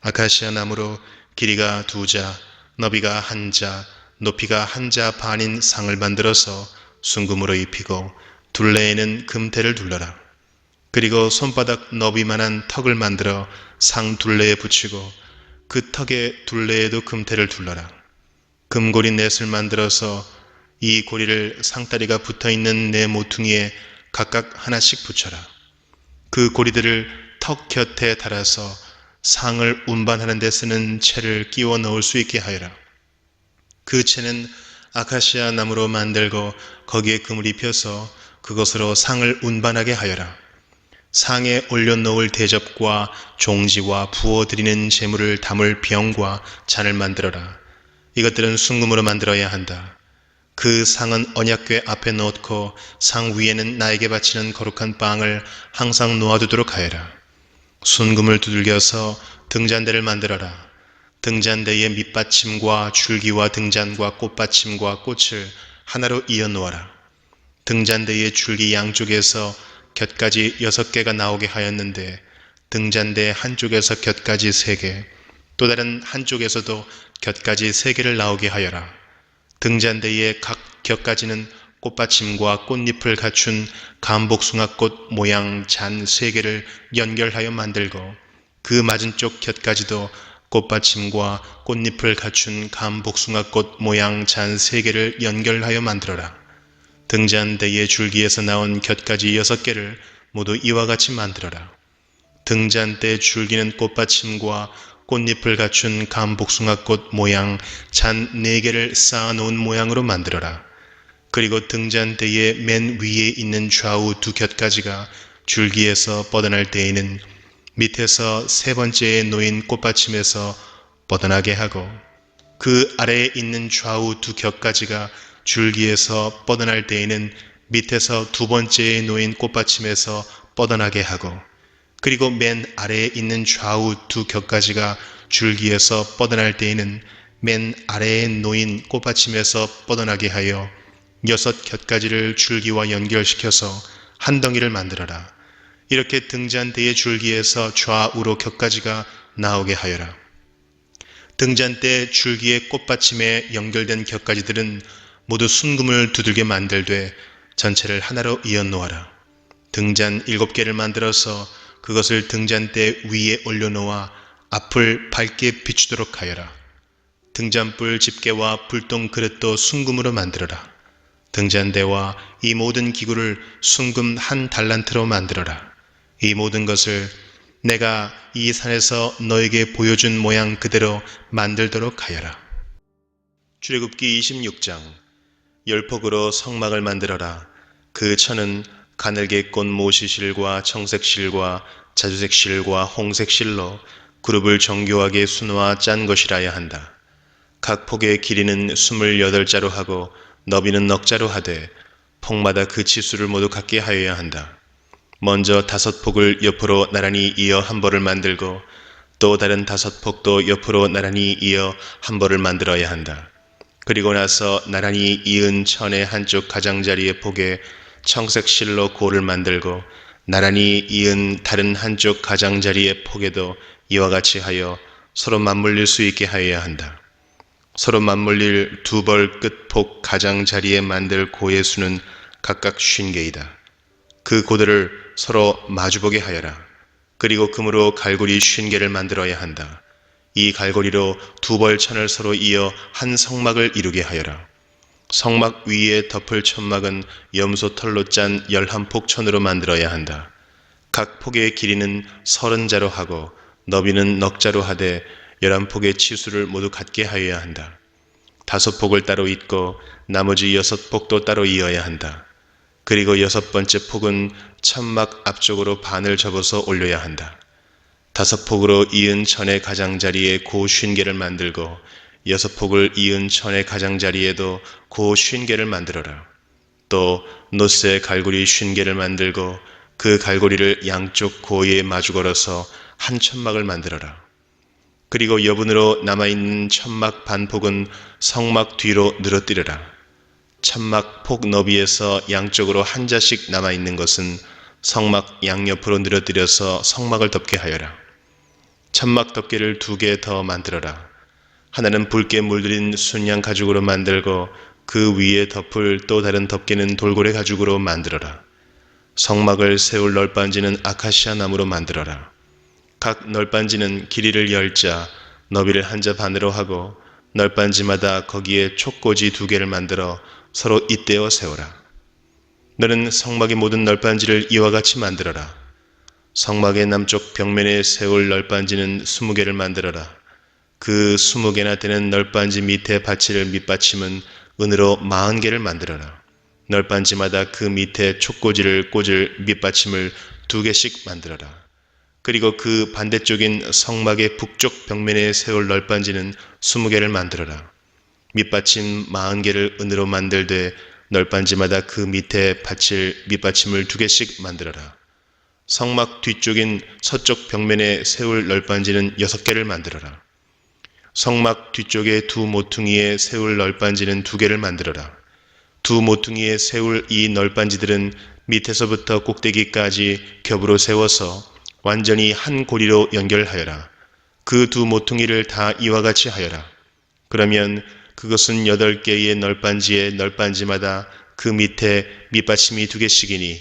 아카시아 나무로 길이가 2자, 너비가 1자, 높이가 1자 반인 상을 만들어서 순금으로 입히고 둘레에는 금테를 둘러라. 그리고 손바닥 너비만한 턱을 만들어 상 둘레에 붙이고 그 턱의 둘레에도 금테를 둘러라. 금고리 넷을 만들어서 이 고리를 상다리가 붙어있는 네 모퉁이에 각각 하나씩 붙여라. 그 고리들을 턱 곁에 달아서 상을 운반하는 데 쓰는 채를 끼워 넣을 수 있게 하여라. 그 채는 아카시아 나무로 만들고 거기에 금을 입혀서 그것으로 상을 운반하게 하여라. 상에 올려놓을 대접과 종지와 부어드리는 재물을 담을 병과 잔을 만들어라. 이것들은 순금으로 만들어야 한다. 그 상은 언약궤 앞에 놓고 상 위에는 나에게 바치는 거룩한 빵을 항상 놓아두도록 하여라. 순금을 두들겨서 등잔대를 만들어라. 등잔대의 밑받침과 줄기와 등잔과 꽃받침과 꽃을 하나로 이어 놓아라. 등잔대의 줄기 양쪽에서 곁가지 6개가 나오게 하였는데 등잔대 한쪽에서 곁가지 3개, 또 다른 한쪽에서도 곁가지 3개를 나오게 하여라. 등잔대의 각 곁가지는 꽃받침과 꽃잎을 갖춘 감복숭아꽃 모양 잔 3개를 연결하여 만들고 그 맞은쪽 곁가지도 꽃받침과 꽃잎을 갖춘 감복숭아꽃 모양 잔 3개를 연결하여 만들어라. 등잔대의 줄기에서 나온 곁가지 6개를 모두 이와 같이 만들어라. 등잔대 줄기는 꽃받침과 꽃잎을 갖춘 감복숭아꽃 모양 잔 4개를 쌓아놓은 모양으로 만들어라. 그리고 등잔대의 맨 위에 있는 좌우 두 곁가지가 줄기에서 뻗어날 때에는 밑에서 3번째에 놓인 꽃받침에서 뻗어나게 하고 그 아래에 있는 좌우 두 곁가지가 줄기에서 뻗어날 때에는 밑에서 2번째에 놓인 꽃받침에서 뻗어나게 하고 그리고 맨 아래에 있는 좌우 두 곁가지가 줄기에서 뻗어날 때에는 맨 아래에 놓인 꽃받침에서 뻗어나게 하여 6 곁가지를 줄기와 연결시켜서 한 덩이를 만들어라. 이렇게 등잔대의 줄기에서 좌우로 곁가지가 나오게 하여라. 등잔대 줄기의 꽃받침에 연결된 곁가지들은 모두 순금을 두들겨 만들되 전체를 하나로 이어 놓아라. 등잔 7개를 만들어서 그것을 등잔대 위에 올려놓아 앞을 밝게 비추도록 하여라. 등잔불 집게와 불똥 그릇도 순금으로 만들어라. 등잔대와 이 모든 기구를 순금 1 달란트로 만들어라. 이 모든 것을 내가 이 산에서 너에게 보여준 모양 그대로 만들도록 하여라. 출애굽기 26장. 열폭으로 성막을 만들어라. 그 천은 가늘게 꼰 모시실과 청색실과 자주색실과 홍색실로 그룹을 정교하게 수놓아 짠 것이라야 한다. 각 폭의 길이는 28자로 하고 너비는 넉자로 하되 폭마다 그 치수를 모두 같게 하여야 한다. 먼저 5폭을 옆으로 나란히 이어 한 벌을 만들고 또 다른 5폭도 옆으로 나란히 이어 한 벌을 만들어야 한다. 그리고 나서 나란히 이은 천의 한쪽 가장자리의 폭에 청색 실로 고를 만들고 나란히 이은 다른 한쪽 가장자리의 폭에도 이와 같이 하여 서로 맞물릴 수 있게 하여야 한다. 서로 맞물릴 2벌 끝폭 가장자리에 만들 고의 수는 각각 50개이다. 그 고들을 서로 마주보게 하여라. 그리고 금으로 갈고리 50개를 만들어야 한다. 이 갈고리로 2벌 천을 서로 이어 한 성막을 이루게 하여라. 성막 위에 덮을 천막은 염소 털로 짠 11폭 천으로 만들어야 한다. 각 폭의 길이는 30자로 하고 너비는 넉자로 하되 11폭의 치수를 모두 같게 하여야 한다. 5폭을 따로 잇고 나머지 6폭도 따로 이어야 한다. 그리고 6번째 폭은 천막 앞쪽으로 반을 접어서 올려야 한다. 5폭으로 이은 천의 가장자리에 고 50개를 만들고 6폭을 이은 천의 가장자리에도 고 50개를 만들어라. 또 노스의 갈고리 50개를 만들고 그 갈고리를 양쪽 고에 마주 걸어서 한 천막을 만들어라. 그리고 여분으로 남아있는 천막 반폭은 성막 뒤로 늘어뜨려라. 천막 폭 너비에서 양쪽으로 한 자씩 남아있는 것은 성막 양옆으로 늘어뜨려서 성막을 덮게 하여라. 천막 덮개를 2개 더 만들어라. 하나는 붉게 물들인 순양 가죽으로 만들고 그 위에 덮을 또 다른 덮개는 돌고래 가죽으로 만들어라. 성막을 세울 널빤지는 아카시아 나무로 만들어라. 각 널빤지는 길이를 10자, 너비를 1자 반으로 하고 널빤지마다 거기에 촉꽂이 2개를 만들어 서로 잇대어 세워라. 너는 성막의 모든 널빤지를 이와 같이 만들어라. 성막의 남쪽 벽면에 세울 널빤지는 20개를 만들어라. 그 20개나 되는 널빤지 밑에 받칠 밑받침은 은으로 40개를 만들어라. 널빤지마다 그 밑에 촉꽂이를 꽂을 밑받침을 2개씩 만들어라. 그리고 그 반대쪽인 성막의 북쪽 벽면에 세울 널빤지는 20개를 만들어라. 밑받침 40개를 은으로 만들되 널빤지마다 그 밑에 받칠 밑받침을 2개씩 만들어라. 성막 뒤쪽인 서쪽 벽면에 세울 널빤지는 6개를 만들어라. 성막 뒤쪽의 2 모퉁이에 세울 널빤지는 2개를 만들어라. 2 모퉁이에 세울 이 널빤지들은 밑에서부터 꼭대기까지 겹으로 세워서 완전히 한 고리로 연결하여라. 그 2 모퉁이를 다 이와 같이 하여라. 그러면 그것은 8개의 널빤지에 널빤지마다 그 밑에 밑받침이 2개씩이니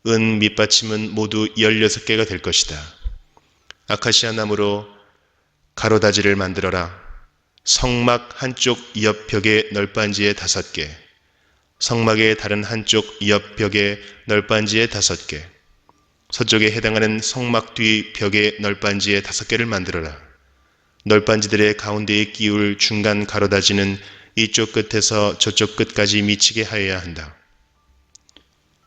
은 밑받침은 모두 16개가 될 것이다. 아카시아 나무로 가로다지를 만들어라. 성막 한쪽 옆벽의 널빤지에 5개, 성막의 다른 한쪽 옆벽의 널빤지에 5개, 서쪽에 해당하는 성막 뒤 벽의 널빤지에 5개를 만들어라. 널빤지들의 가운데에 끼울 중간 가로다지는 이쪽 끝에서 저쪽 끝까지 미치게 하여야 한다.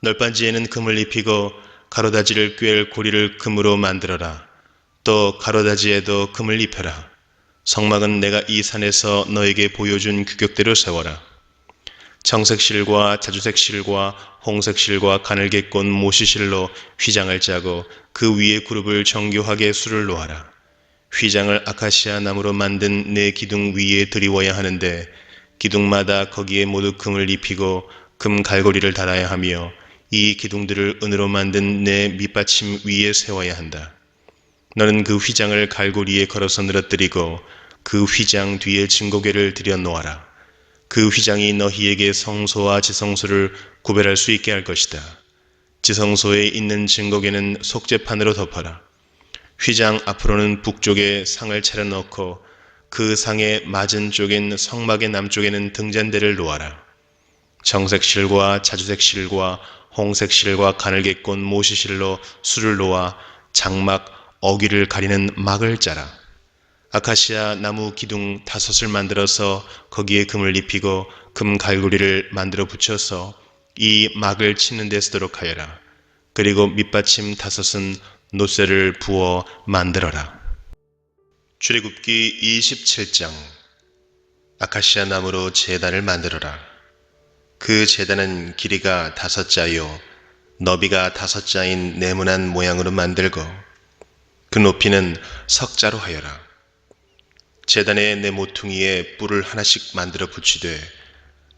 널빤지에는 금을 입히고 가로다지를 꿰을 고리를 금으로 만들어라. 또 가로다지에도 금을 입혀라. 성막은 내가 이 산에서 너에게 보여준 규격대로 세워라. 청색실과 자주색실과 홍색실과 가늘게꼰 모시실로 휘장을 짜고 그 위에 그룹을 정교하게 수를 놓아라. 휘장을 아카시아 나무로 만든 네 기둥 위에 드리워야 하는데 기둥마다 거기에 모두 금을 입히고 금 갈고리를 달아야 하며 이 기둥들을 은으로 만든 네 밑받침 위에 세워야 한다. 너는 그 휘장을 갈고리에 걸어서 늘어뜨리고 그 휘장 뒤에 증거궤를 들여 놓아라. 그 휘장이 너희에게 성소와 지성소를 구별할 수 있게 할 것이다. 지성소에 있는 증거궤는 속죄판으로 덮어라. 휘장 앞으로는 북쪽에 상을 차려놓고 그 상의 맞은 쪽인 성막의 남쪽에는 등잔대를 놓아라. 정색실과 자주색실과 홍색실과 가늘게꼰 모시실로 수를 놓아 장막 어귀를 가리는 막을 짜라. 아카시아 나무 기둥 5을 만들어서 거기에 금을 입히고 금 갈고리를 만들어 붙여서 이 막을 치는 데 쓰도록 하여라. 그리고 밑받침 5은 노쇠를 부어 만들어라. 출애굽기 27장. 아카시아 나무로 제단을 만들어라. 그 제단은 길이가 5자요 너비가 5자인 네모난 모양으로 만들고 그 높이는 석자로 하여라. 제단의 네 모퉁이에 뿔을 하나씩 만들어 붙이되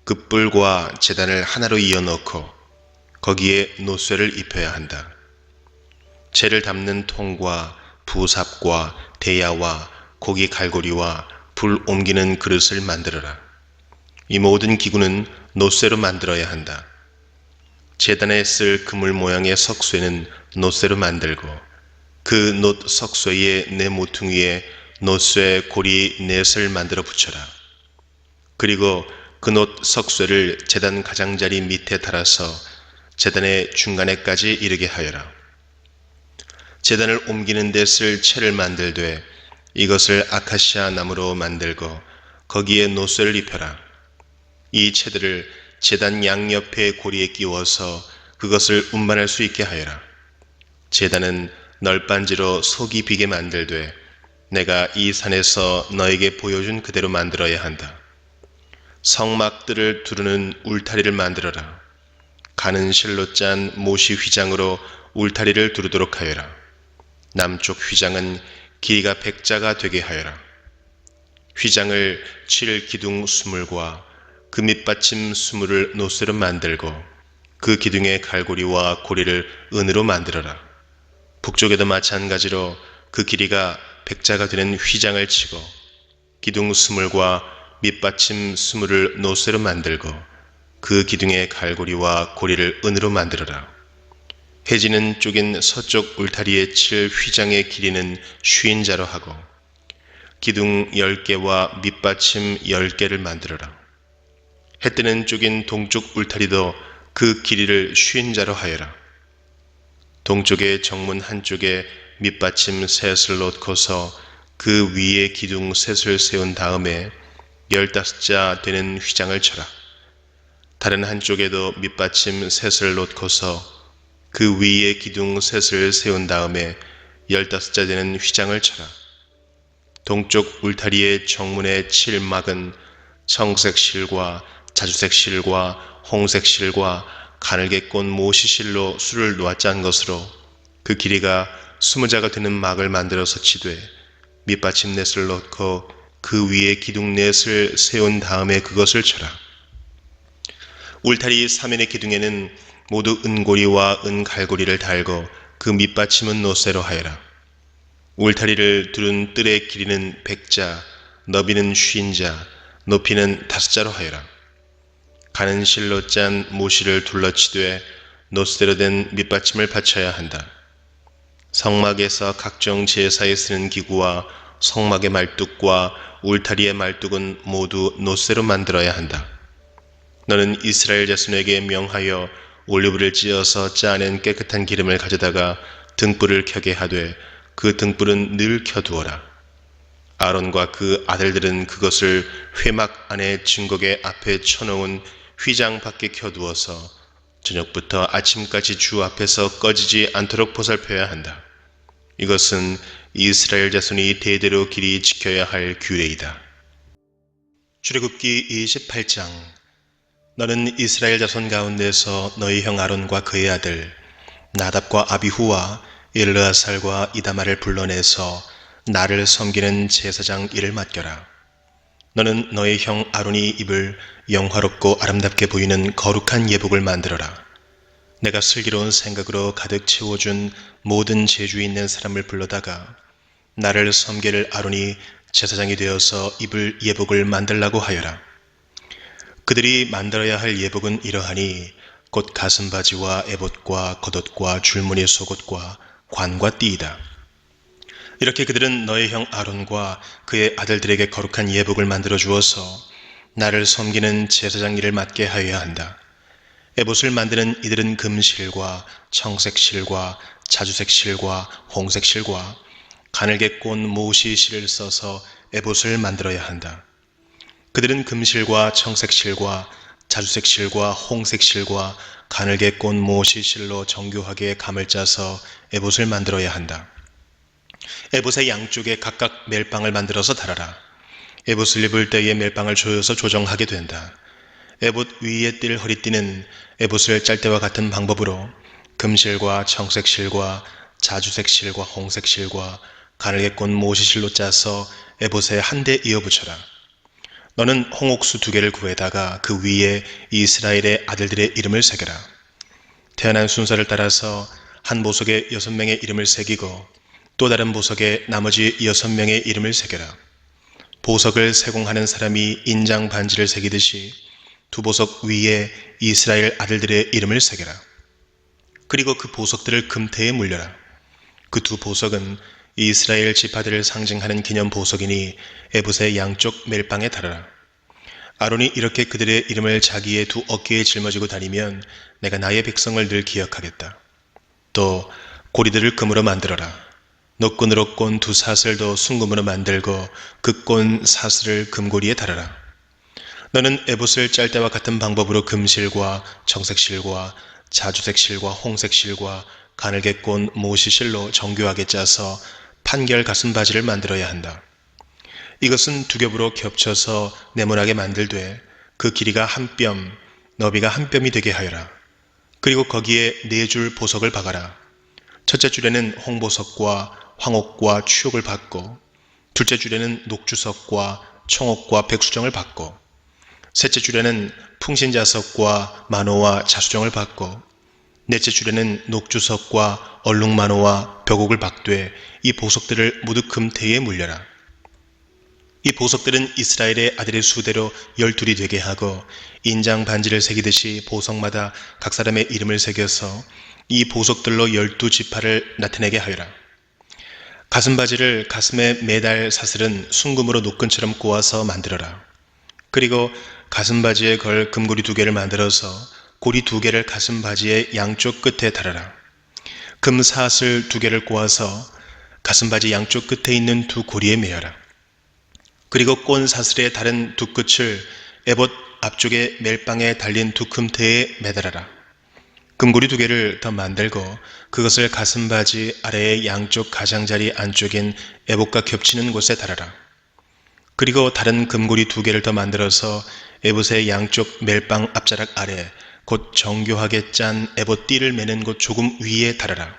그 뿔과 제단을 하나로 이어놓고 거기에 노쇠를 입혀야 한다. 재를 담는 통과 부삽과 대야와 고기 갈고리와 불 옮기는 그릇을 만들어라. 이 모든 기구는 노쇠로 만들어야 한다. 제단에 쓸 그물 모양의 석쇠는 노쇠로 만들고 그 놋 석쇠의 네 모퉁이에 노쇠 고리 넷을 만들어 붙여라. 그리고 그 놋 석쇠를 제단 가장자리 밑에 달아서 제단의 중간에까지 이르게 하여라. 제단을 옮기는 데 쓸 채를 만들되 이것을 아카시아 나무로 만들고 거기에 노쇠를 입혀라. 이 채들을 제단 양옆에 고리에 끼워서 그것을 운반할 수 있게 하여라. 제단은 널빤지로 속이 비게 만들되 내가 이 산에서 너에게 보여준 그대로 만들어야 한다. 성막들을 두르는 울타리를 만들어라. 가는 실로 짠 모시 휘장으로 울타리를 두르도록 하여라. 남쪽 휘장은 길이가 백자가 되게 하여라. 휘장을 7기둥 수물과 그 밑받침 수물을 노쇠로 만들고 그 기둥의 갈고리와 고리를 은으로 만들어라. 북쪽에도 마찬가지로 그 길이가 백자가 되는 휘장을 치고 기둥 수물과 밑받침 수물을 노쇠로 만들고 그 기둥의 갈고리와 고리를 은으로 만들어라. 해지는 쪽인 서쪽 울타리에 칠 휘장의 길이는 50자로 하고 기둥 10개와 밑받침 10개를 만들어라. 해 뜨는 쪽인 동쪽 울타리도 그 길이를 50자로 하여라. 동쪽의 정문 한쪽에 밑받침 셋을 놓고서 그 위에 기둥 셋을 세운 다음에 15자 되는 휘장을 쳐라. 다른 한쪽에도 밑받침 셋을 놓고서 그 위에 기둥 셋을 세운 다음에 15자 되는 휘장을 쳐라. 동쪽 울타리의 정문의 칠막은 청색 실과 자주색 실과 홍색 실과 가늘게 꼰 모시실로 수를 놓아 짠 것으로 그 길이가 20자가 되는 막을 만들어서 치되 밑받침 넷을 놓고 그 위에 기둥 넷을 세운 다음에 그것을 쳐라. 울타리 사면의 기둥에는 모두 은고리와 은갈고리를 달고 그 밑받침은 노쇠로 하여라. 울타리를 두른 뜰의 길이는 100자, 너비는 50자, 높이는 5자로 하여라. 가는 실로 짠 모시를 둘러치되 노쇠로 된 밑받침을 받쳐야 한다. 성막에서 각종 제사에 쓰는 기구와 성막의 말뚝과 울타리의 말뚝은 모두 노쇠로 만들어야 한다. 너는 이스라엘 자손에게 명하여 올리브를 찧어서 짜낸 깨끗한 기름을 가져다가 등불을 켜게 하되 그 등불은 늘 켜두어라. 아론과 그 아들들은 그것을 회막 안에 증거계 앞에 쳐놓은 휘장 밖에 켜두어서 저녁부터 아침까지 주 앞에서 꺼지지 않도록 보살펴야 한다. 이것은 이스라엘 자손이 대대로 길이 지켜야 할 규례이다. 출애굽기 28장. 너는 이스라엘 자손 가운데서 너희 형 아론과 그의 아들 나답과 아비후와 엘르아살과 이다말을 불러내서 나를 섬기는 제사장 일을 맡겨라. 너는 너희 형 아론이 입을 영화롭고 아름답게 보이는 거룩한 예복을 만들어라. 내가 슬기로운 생각으로 가득 채워준 모든 재주 있는 사람을 불러다가 나를 섬길 아론이 제사장이 되어서 입을 예복을 만들라고 하여라. 그들이 만들어야 할 예복은 이러하니 곧 가슴바지와 에봇과 겉옷과 줄무늬 속옷과 관과 띠이다. 이렇게 그들은 너의 형 아론과 그의 아들들에게 거룩한 예복을 만들어 주어서 나를 섬기는 제사장 일을 맡게 하여야 한다. 에봇을 만드는 이들은 금실과 청색실과 자주색실과 홍색실과 가늘게 꼰 모시실을 써서 에봇을 만들어야 한다. 그들은 금실과 청색실과 자주색실과 홍색실과 가늘게 꼰 모시실로 정교하게 감을 짜서 에봇을 만들어야 한다. 에봇의 양쪽에 각각 멜빵을 만들어서 달아라. 에봇을 입을 때에 멜빵을 조여서 조정하게 된다. 에봇 위에 뜰 허리띠는 에봇을 짤 때와 같은 방법으로 금실과 청색실과 자주색실과 홍색실과 가늘게 꼰 모시실로 짜서 에봇에 한데 이어붙여라. 너는 홍옥수 2개를 구해다가 그 위에 이스라엘의 아들들의 이름을 새겨라. 태어난 순서를 따라서 한 보석에 6명의 이름을 새기고 또 다른 보석에 나머지 6명의 이름을 새겨라. 보석을 세공하는 사람이 인장 반지를 새기듯이 2보석 위에 이스라엘 아들들의 이름을 새겨라. 그리고 그 보석들을 금태에 물려라. 그 2보석은 이스라엘 지파들을 상징하는 기념 보석이니 에봇의 양쪽 멜빵에 달아라. 아론이 이렇게 그들의 이름을 자기의 2 어깨에 짊어지고 다니면 내가 나의 백성을 늘 기억하겠다. 또 고리들을 금으로 만들어라. 노끈으로 꼰 2 사슬도 순금으로 만들고 그 꼰 사슬을 금고리에 달아라. 너는 에봇을 짤 때와 같은 방법으로 금실과 청색실과 자주색실과 홍색실과 가늘게 꼰 모시실로 정교하게 짜서 판결 가슴바지를 만들어야 한다. 이것은 2겹으로 겹쳐서 네모나게 만들되 그 길이가 1뼘, 너비가 1뼘이 되게 하여라. 그리고 거기에 4줄 보석을 박아라. 첫째 줄에는 홍보석과 황옥과 추옥을 받고, 둘째 줄에는 녹주석과 청옥과 백수정을 받고, 셋째 줄에는 풍신자석과 만호와 자수정을 받고, 넷째 줄에는 녹주석과 얼룩만호와 벽옥을 받되 이 보석들을 모두 금태에 물려라. 이 보석들은 이스라엘의 아들의 수대로 12이 되게 하고 인장 반지를 새기듯이 보석마다 각 사람의 이름을 새겨서 이 보석들로 12지파를 나타내게 하여라. 가슴바지를 가슴에 매달 사슬은 순금으로 노끈처럼 꼬아서 만들어라. 그리고 가슴바지에 걸 금고리 2개를 만들어서 고리 2개를 가슴바지의 양쪽 끝에 달아라. 금 사슬 2개를 꼬아서 가슴바지 양쪽 끝에 있는 2 고리에 매어라. 그리고 꼰 사슬의 다른 2 끝을 에봇 앞쪽에 멜빵에 달린 2 금태에 매달아라. 금고리 2개를 더 만들고 그것을 가슴바지 아래의 양쪽 가장자리 안쪽인 에봇과 겹치는 곳에 달아라. 그리고 다른 금고리 2개를 더 만들어서 에봇의 양쪽 멜빵 앞자락 아래 곧 정교하게 짠 에봇 띠를 매는 곳 조금 위에 달아라.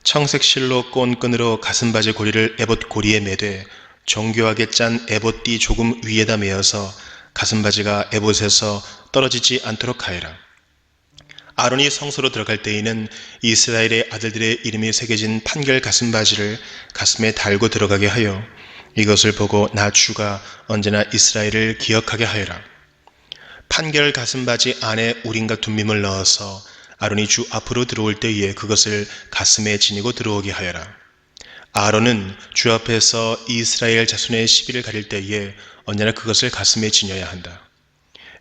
청색 실로 꼰 끈으로 가슴바지 고리를 에봇 고리에 매되 정교하게 짠 에봇 띠 조금 위에다 매어서 가슴바지가 에봇에서 떨어지지 않도록 하여라. 아론이 성소로 들어갈 때에는 이스라엘의 아들들의 이름이 새겨진 판결 가슴바지를 가슴에 달고 들어가게 하여 이것을 보고 나 주가 언제나 이스라엘을 기억하게 하여라. 판결 가슴바지 안에 우림과 둠밈을 넣어서 아론이 주 앞으로 들어올 때에 그것을 가슴에 지니고 들어오게 하여라. 아론은 주 앞에서 이스라엘 자손의 시비를 가릴 때에 언제나 그것을 가슴에 지녀야 한다.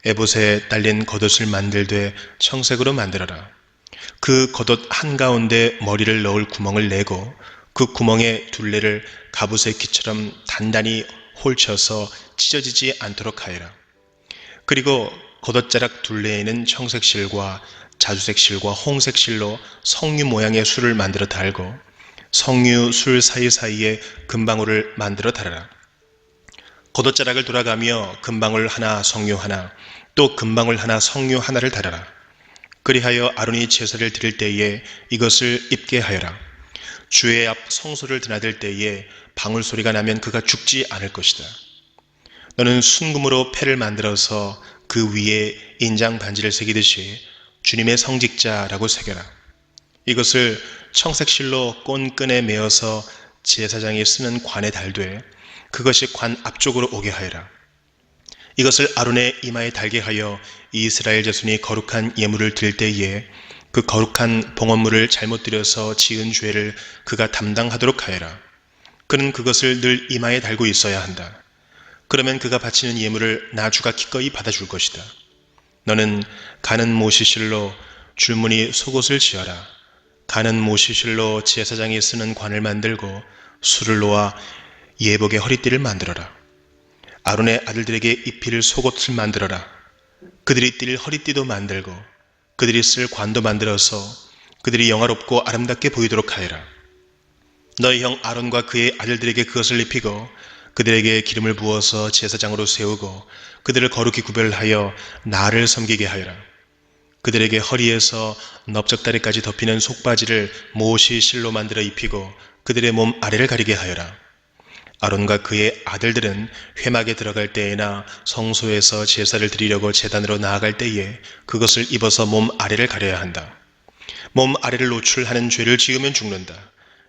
에봇에 달린 겉옷을 만들되 청색으로 만들어라. 그 겉옷 한가운데 머리를 넣을 구멍을 내고 그 구멍에 둘레를 갑옷의 키처럼 단단히 홀쳐서 찢어지지 않도록 하여라. 그리고 겉옷자락 둘레에는 청색 실과 자주색 실과 홍색 실로 석류 모양의 술을 만들어 달고 석류 술 사이사이에 금방울을 만들어 달아라. 겉옷자락을 돌아가며 금방울 하나 석류 하나 또 금방울 하나 석류 하나를 달아라. 그리하여 아론이 제사를 드릴 때에 이것을 입게 하여라. 주의 앞 성소를 드나들 때에 방울 소리가 나면 그가 죽지 않을 것이다. 너는 순금으로 패를 만들어서 그 위에 인장 반지를 새기듯이 주님의 성직자라고 새겨라. 이것을 청색실로 꼰끈에 매어서 제사장이 쓰는 관에 달되 그것이 관 앞쪽으로 오게 하여라. 이것을 아론의 이마에 달게 하여 이스라엘 자손이 거룩한 예물을 드릴 때에 그 거룩한 봉헌물을 잘못 드려서 지은 죄를 그가 담당하도록 하여라. 그는 그것을 늘 이마에 달고 있어야 한다. 그러면 그가 바치는 예물을 나 주가 기꺼이 받아줄 것이다. 너는 가는 모시실로 줄무늬 속옷을 지어라. 가는 모시실로 제사장이 쓰는 관을 만들고 술을 놓아 예복의 허리띠를 만들어라. 아론의 아들들에게 입힐 속옷을 만들어라. 그들이 뛸 허리띠도 만들고 그들이 쓸 관도 만들어서 그들이 영화롭고 아름답게 보이도록 하여라. 너희 형 아론과 그의 아들들에게 그것을 입히고 그들에게 기름을 부어서 제사장으로 세우고 그들을 거룩히 구별하여 나를 섬기게 하여라. 그들에게 허리에서 넓적다리까지 덮이는 속바지를 모시 실로 만들어 입히고 그들의 몸 아래를 가리게 하여라. 아론과 그의 아들들은 회막에 들어갈 때에나 성소에서 제사를 드리려고 제단으로 나아갈 때에 그것을 입어서 몸 아래를 가려야 한다. 몸 아래를 노출하는 죄를 지으면 죽는다.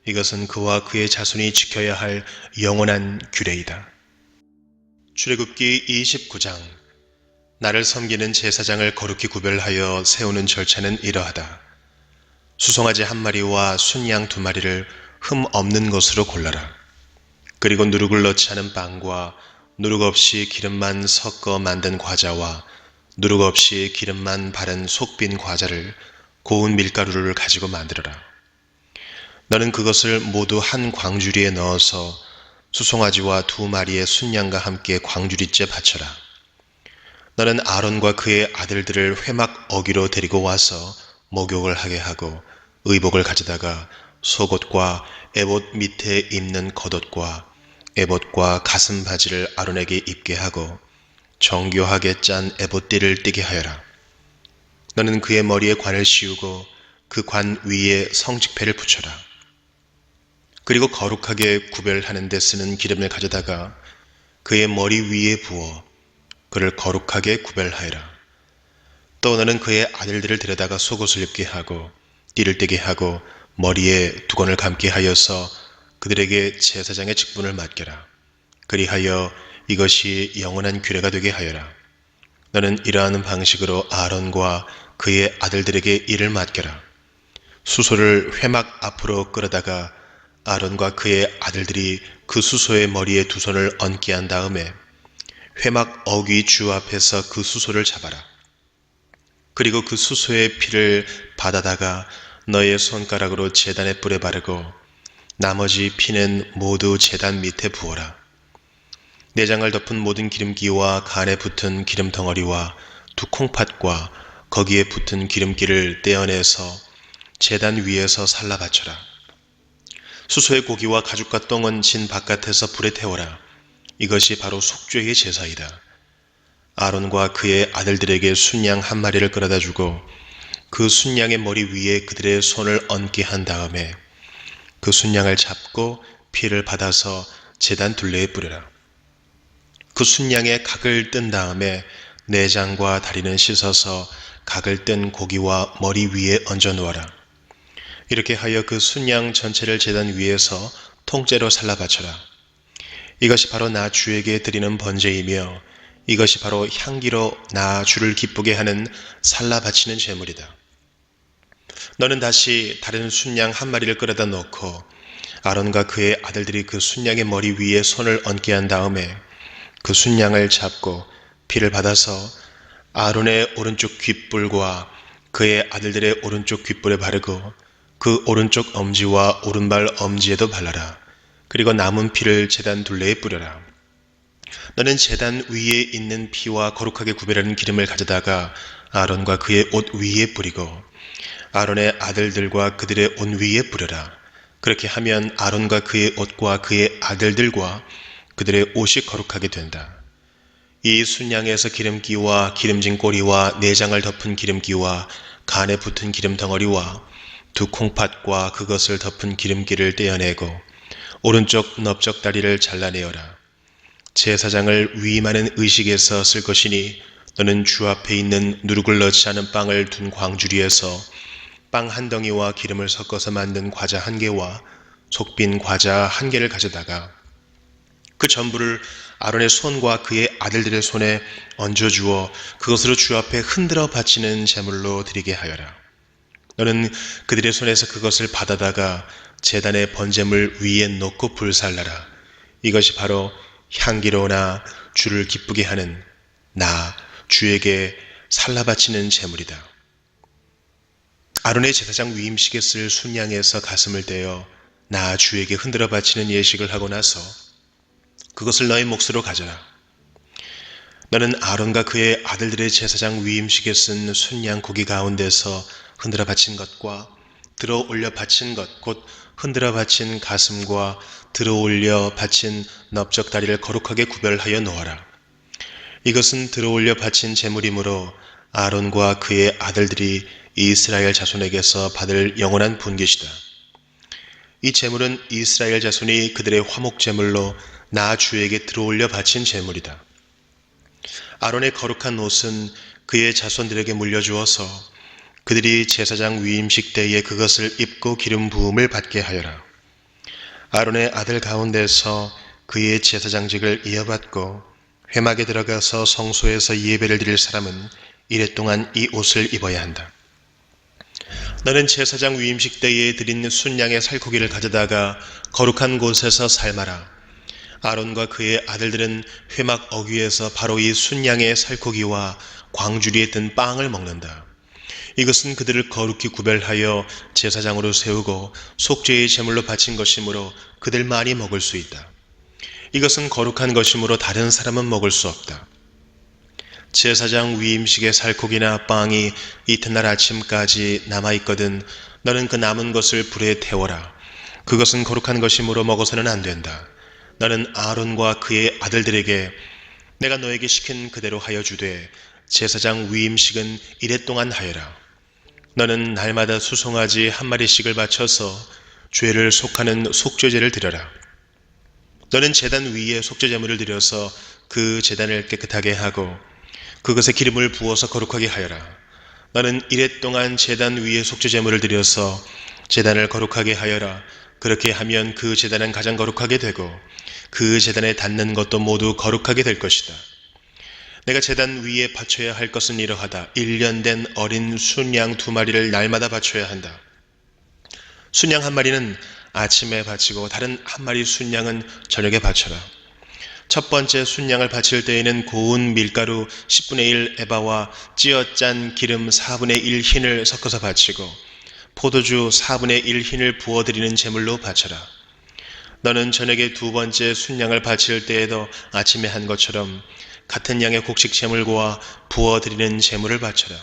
이것은 그와 그의 자손이 지켜야 할 영원한 규례이다. 출애굽기 29장. 나를 섬기는 제사장을 거룩히 구별하여 세우는 절차는 이러하다. 수송아지 1마리와 순양 2마리를 흠 없는 것으로 골라라. 그리고 누룩을 넣지 않은 빵과 누룩 없이 기름만 섞어 만든 과자와 누룩 없이 기름만 바른 속빈 과자를 고운 밀가루를 가지고 만들어라. 너는 그것을 모두 한 광주리에 넣어서 수송아지와 2마리의 순양과 함께 광주리째 바쳐라. 너는 아론과 그의 아들들을 회막 어귀로 데리고 와서 목욕을 하게 하고 의복을 가져다가 속옷과 에봇 밑에 입는 겉옷과 에봇과 가슴 바지를 아론에게 입게 하고 정교하게 짠 에봇띠를 띠게 하여라. 너는 그의 머리에 관을 씌우고 그 관 위에 성직패를 붙여라. 그리고 거룩하게 구별하는 데 쓰는 기름을 가져다가 그의 머리 위에 부어 그를 거룩하게 구별하여라. 또 너는 그의 아들들을 데려다가 속옷을 입게 하고 띠를 떼게 하고 머리에 두건을 감게 하여서 그들에게 제사장의 직분을 맡겨라. 그리하여 이것이 영원한 규례가 되게 하여라. 너는 이러한 방식으로 아론과 그의 아들들에게 일을 맡겨라. 수소를 회막 앞으로 끌어다가 아론과 그의 아들들이 그 수소의 머리에 두 손을 얹게 한 다음에 회막 어귀 주 앞에서 그 수소를 잡아라. 그리고 그 수소의 피를 받아다가 너의 손가락으로 제단의 뿔에 바르고 나머지 피는 모두 제단 밑에 부어라. 내장을 덮은 모든 기름기와 간에 붙은 기름 덩어리와 두 콩팥과 거기에 붙은 기름기를 떼어내서 제단 위에서 살라 바쳐라. 수소의 고기와 가죽과 똥은 진 바깥에서 불에 태워라. 이것이 바로 속죄의 제사이다. 아론과 그의 아들들에게 순양 한 마리를 끌어다 주고 그 순양의 머리 위에 그들의 손을 얹게 한 다음에 그 순양을 잡고 피를 받아서 제단 둘레에 뿌려라. 그 순양의 각을 뜬 다음에 내장과 다리는 씻어서 각을 뜬 고기와 머리 위에 얹어 놓아라. 이렇게 하여 그 순양 전체를 제단 위에서 통째로 살라 바쳐라. 이것이 바로 나 주에게 드리는 번제이며 이것이 바로 향기로 나 주를 기쁘게 하는 살라 바치는 제물이다. 너는 다시 다른 순양 한 마리를 끌어다 놓고 아론과 그의 아들들이 그 순양의 머리 위에 손을 얹게 한 다음에 그 순양을 잡고 피를 받아서 아론의 오른쪽 귓불과 그의 아들들의 오른쪽 귓불에 바르고 그 오른쪽 엄지와 오른발 엄지에도 발라라. 그리고 남은 피를 제단 둘레에 뿌려라. 너는 제단 위에 있는 피와 거룩하게 구별하는 기름을 가져다가 아론과 그의 옷 위에 뿌리고 아론의 아들들과 그들의 옷 위에 뿌려라. 그렇게 하면 아론과 그의 옷과 그의 아들들과 그들의 옷이 거룩하게 된다. 이 순양에서 기름기와 기름진 꼬리와 내장을 덮은 기름기와 간에 붙은 기름 덩어리와 두 콩팥과 그것을 덮은 기름기를 떼어내고 오른쪽 넓적 다리를 잘라내어라. 제사장을 위임하는 의식에서 쓸 것이니 너는 주 앞에 있는 누룩을 넣지 않은 빵을 둔 광주리에서 빵 한 덩이와 기름을 섞어서 만든 과자 한 개와 속빈 과자 한 개를 가져다가 그 전부를 아론의 손과 그의 아들들의 손에 얹어주어 그것으로 주 앞에 흔들어 바치는 제물로 드리게 하여라. 너는 그들의 손에서 그것을 받아다가 제단의 번제물 위에 놓고 불살라라. 이것이 바로 향기로우나 주를 기쁘게 하는 나 주에게 살라 바치는 제물이다. 아론의 제사장 위임식에 쓸 순양에서 가슴을 떼어 나 주에게 흔들어 바치는 예식을 하고 나서 그것을 너의 몫으로 가져라. 너는 아론과 그의 아들들의 제사장 위임식에 쓴 순양 고기 가운데서 흔들어 바친 것과 들어 올려 바친 것, 곧 흔들어 바친 가슴과 들어 올려 바친 넓적 다리를 거룩하게 구별하여 놓아라. 이것은 들어 올려 바친 제물이므로 아론과 그의 아들들이 이스라엘 자손에게서 받을 영원한 분깃이다. 이 제물은 이스라엘 자손이 그들의 화목 제물로 나 주에게 들어 올려 바친 제물이다. 아론의 거룩한 옷은 그의 자손들에게 물려주어서 그들이 제사장 위임식 때에 그것을 입고 기름 부음을 받게 하여라. 아론의 아들 가운데서 그의 제사장직을 이어받고 회막에 들어가서 성소에서 예배를 드릴 사람은 이래 동안 이 옷을 입어야 한다. 너는 제사장 위임식 때에 드린 순양의 살코기를 가져다가 거룩한 곳에서 삶아라. 아론과 그의 아들들은 회막 어귀에서 바로 이 순양의 살코기와 광주리에 든 빵을 먹는다. 이것은 그들을 거룩히 구별하여 제사장으로 세우고 속죄의 제물로 바친 것이므로 그들만이 먹을 수 있다. 이것은 거룩한 것이므로 다른 사람은 먹을 수 없다. 제사장 위임식의 살코기나 빵이 이튿날 아침까지 남아있거든 너는 그 남은 것을 불에 태워라. 그것은 거룩한 것이므로 먹어서는 안 된다. 너는 아론과 그의 아들들에게 내가 너에게 시킨 그대로 하여 주되 제사장 위임식은 이래 동안 하여라. 너는 날마다 수송아지 한 마리씩을 바쳐서 죄를 속하는 속죄제를 드려라. 너는 제단 위에 속죄제물을 드려서 그 제단을 깨끗하게 하고 그것에 기름을 부어서 거룩하게 하여라. 너는 이레 동안 제단 위에 속죄제물을 드려서 제단을 거룩하게 하여라. 그렇게 하면 그 제단은 가장 거룩하게 되고 그 제단에 닿는 것도 모두 거룩하게 될 것이다. 내가 제단 위에 바쳐야 할 것은 이러하다. 1년 된 어린 순양 2마리를 날마다 바쳐야 한다. 순양 1마리는 아침에 바치고 다른 1마리 순양은 저녁에 바쳐라. 첫 번째 순양을 바칠 때에는 고운 밀가루 10분의 1 에바와 찌어 짠 기름 4분의 1 흰을 섞어서 바치고 포도주 4분의 1 흰을 부어드리는 제물로 바쳐라. 너는 저녁에 두 번째 순양을 바칠 때에도 아침에 한 것처럼 같은 양의 곡식 제물과 부어드리는 제물을 바쳐라.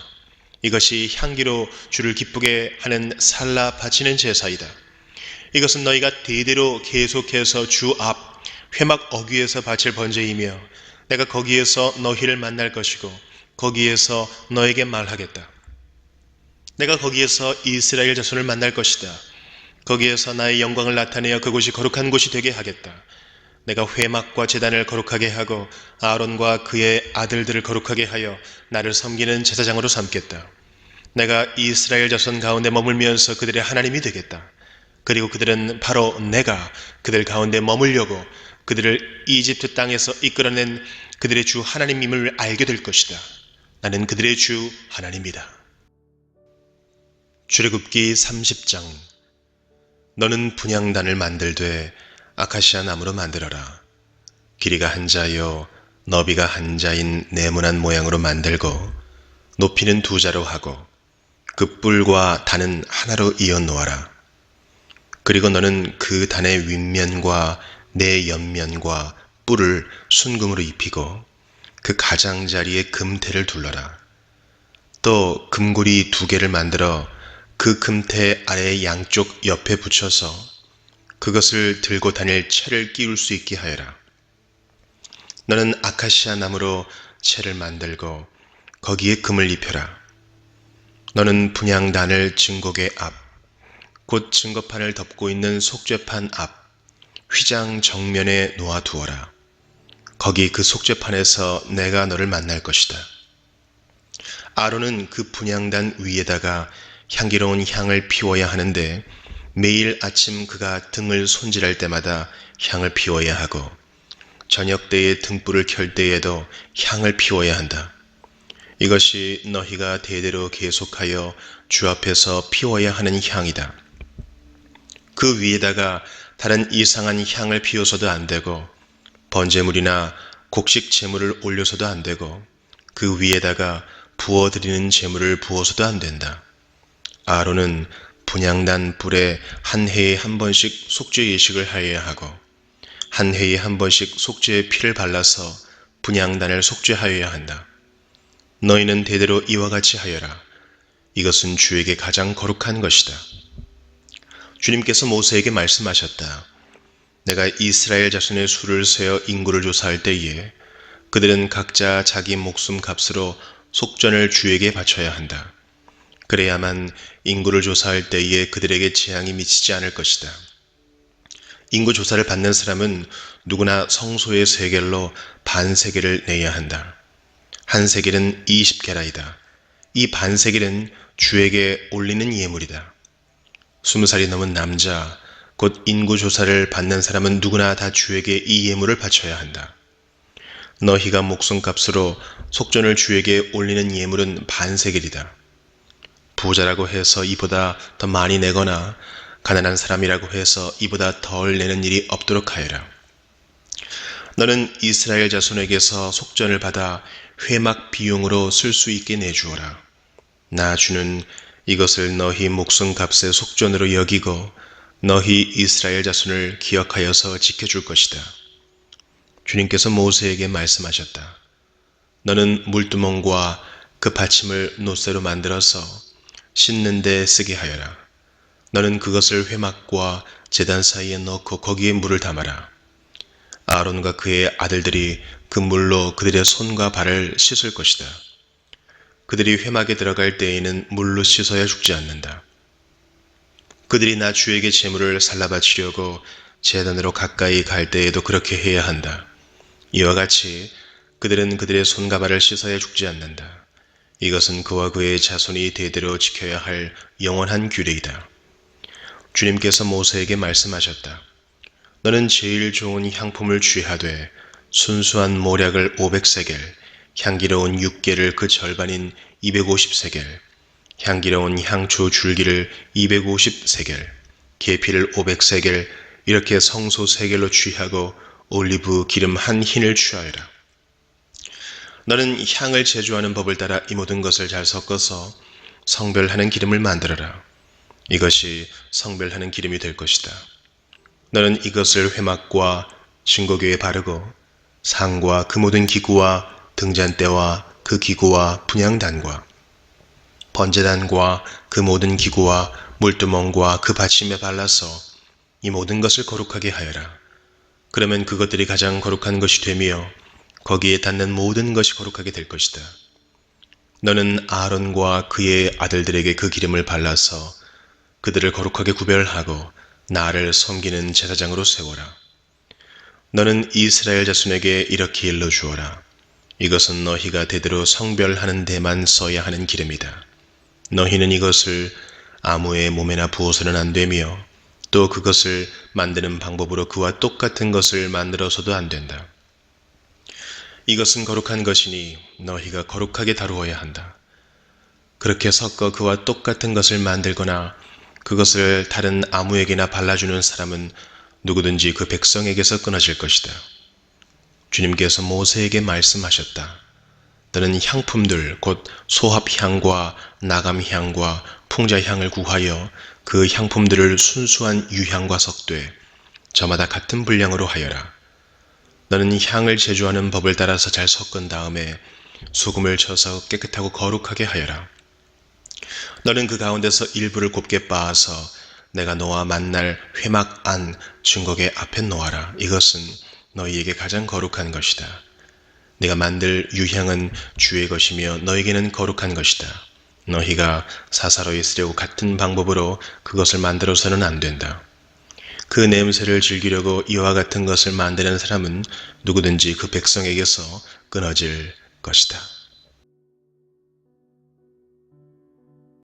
이것이 향기로 주를 기쁘게 하는 살라 바치는 제사이다. 이것은 너희가 대대로 계속해서 주 앞 회막 어귀에서 바칠 번제이며 내가 거기에서 너희를 만날 것이고 거기에서 너에게 말하겠다. 내가 거기에서 이스라엘 자손을 만날 것이다. 거기에서 나의 영광을 나타내어 그곳이 거룩한 곳이 되게 하겠다. 내가 회막과 제단을 거룩하게 하고 아론과 그의 아들들을 거룩하게 하여 나를 섬기는 제사장으로 삼겠다. 내가 이스라엘 자손 가운데 머물면서 그들의 하나님이 되겠다. 그리고 그들은 바로 내가 그들 가운데 머물려고 그들을 이집트 땅에서 이끌어낸 그들의 주 하나님임을 알게 될 것이다. 나는 그들의 주 하나님이다. 출애굽기 30장. 너는 분향단을 만들되 아카시아 나무로 만들어라. 길이가 한 자요 너비가 한 자인 네모난 모양으로 만들고 높이는 2자로 하고 그 뿔과 단은 하나로 이어 놓아라. 그리고 너는 그 단의 윗면과 내 옆면과 뿔을 순금으로 입히고 그 가장자리에 금태를 둘러라. 또 금고리 2개를 만들어 그 금태 아래 양쪽 옆에 붙여서 그것을 들고 다닐 채를 끼울 수 있게 하여라. 너는 아카시아 나무로 채를 만들고 거기에 금을 입혀라. 너는 분향단을 증거계 앞, 곧 증거판을 덮고 있는 속죄판 앞, 휘장 정면에 놓아두어라. 거기 그 속죄판에서 내가 너를 만날 것이다. 아론은 그 분향단 위에다가 향기로운 향을 피워야 하는데 매일 아침 그가 등을 손질할 때마다 향을 피워야 하고 저녁 때에 등불을 켤 때에도 향을 피워야 한다. 이것이 너희가 대대로 계속하여 주 앞에서 피워야 하는 향이다. 그 위에다가 다른 이상한 향을 피워서도 안 되고 번제물이나 곡식 제물을 올려서도 안 되고 그 위에다가 부어드리는 제물을 부어서도 안 된다. 아론은 분향단 뿔에 한 해에 한 번씩 속죄 예식을 하여야 하고 한 해에 한 번씩 속죄의 피를 발라서 분향단을 속죄하여야 한다. 너희는 대대로 이와 같이 하여라. 이것은 주에게 가장 거룩한 것이다. 주님께서 모세에게 말씀하셨다. 내가 이스라엘 자손의 수를 세어 인구를 조사할 때에 그들은 각자 자기 목숨 값으로 속전을 주에게 바쳐야 한다. 그래야만 인구를 조사할 때에 그들에게 재앙이 미치지 않을 것이다. 인구 조사를 받는 사람은 누구나 성소의 세겔로 반세겔을 내야 한다. 한 세겔은 20게라이다. 이 반세겔은 주에게 올리는 예물이다. 20살이 넘은 남자, 곧 인구 조사를 받는 사람은 누구나 다 주에게 이 예물을 바쳐야 한다. 너희가 목숨값으로 속전을 주에게 올리는 예물은 반세겔이다. 부자라고 해서 이보다 더 많이 내거나 가난한 사람이라고 해서 이보다 덜 내는 일이 없도록 하여라. 너는 이스라엘 자손에게서 속전을 받아 회막 비용으로 쓸 수 있게 내주어라. 나 주는 이것을 너희 목숨값의 속전으로 여기고 너희 이스라엘 자손을 기억하여서 지켜줄 것이다. 주님께서 모세에게 말씀하셨다. 너는 물두멍과 그 받침을 노쇠로 만들어서 씻는 데 쓰게 하여라. 너는 그것을 회막과 제단 사이에 넣고 거기에 물을 담아라. 아론과 그의 아들들이 그 물로 그들의 손과 발을 씻을 것이다. 그들이 회막에 들어갈 때에는 물로 씻어야 죽지 않는다. 그들이 나 주에게 제물을 살라바치려고 제단으로 가까이 갈 때에도 그렇게 해야 한다. 이와 같이 그들은 그들의 손가발을 씻어야 죽지 않는다. 이것은 그와 그의 자손이 대대로 지켜야 할 영원한 규례이다. 주님께서 모세에게 말씀하셨다. 너는 제일 좋은 향품을 취하되 순수한 모략을 500세겔, 향기로운 육개를 그 절반인 250세겔, 향기로운 향초 줄기를 250세겔, 계피를 500세겔, 이렇게 성소 3겔로 취하고 올리브 기름 한 흰을 취하여라. 너는 향을 제조하는 법을 따라 이 모든 것을 잘 섞어서 성별하는 기름을 만들어라. 이것이 성별하는 기름이 될 것이다. 너는 이것을 회막과 증거교에 바르고 상과 그 모든 기구와 등잔대와 그 기구와 분향단과 번제단과 그 모든 기구와 물두멍과 그 받침에 발라서 이 모든 것을 거룩하게 하여라. 그러면 그것들이 가장 거룩한 것이 되며 거기에 닿는 모든 것이 거룩하게 될 것이다. 너는 아론과 그의 아들들에게 그 기름을 발라서 그들을 거룩하게 구별하고 나를 섬기는 제사장으로 세워라. 너는 이스라엘 자손에게 이렇게 일러주어라. 이것은 너희가 대대로 성별하는 데만 써야 하는 기름이다. 너희는 이것을 아무의 몸에나 부어서는 안 되며 또 그것을 만드는 방법으로 그와 똑같은 것을 만들어서도 안 된다. 이것은 거룩한 것이니 너희가 거룩하게 다루어야 한다. 그렇게 섞어 그와 똑같은 것을 만들거나 그것을 다른 아무에게나 발라주는 사람은 누구든지 그 백성에게서 끊어질 것이다. 주님께서 모세에게 말씀하셨다. 너는 향품들 곧 소합향과 나감향과 풍자향을 구하여 그 향품들을 순수한 유향과 섞되 저마다 같은 분량으로 하여라. 너는 향을 제조하는 법을 따라서 잘 섞은 다음에 소금을 쳐서 깨끗하고 거룩하게 하여라. 너는 그 가운데서 일부를 곱게 빻아서 내가 너와 만날 회막 안 증거궤 앞에 놓아라. 이것은 너희에게 가장 거룩한 것이다. 네가 만들 유향은 주의 것이며 너에게는 거룩한 것이다. 너희가 사사로이 쓰려고 같은 방법으로 그것을 만들어서는 안 된다. 그 냄새를 즐기려고 이와 같은 것을 만드는 사람은 누구든지 그 백성에게서 끊어질 것이다.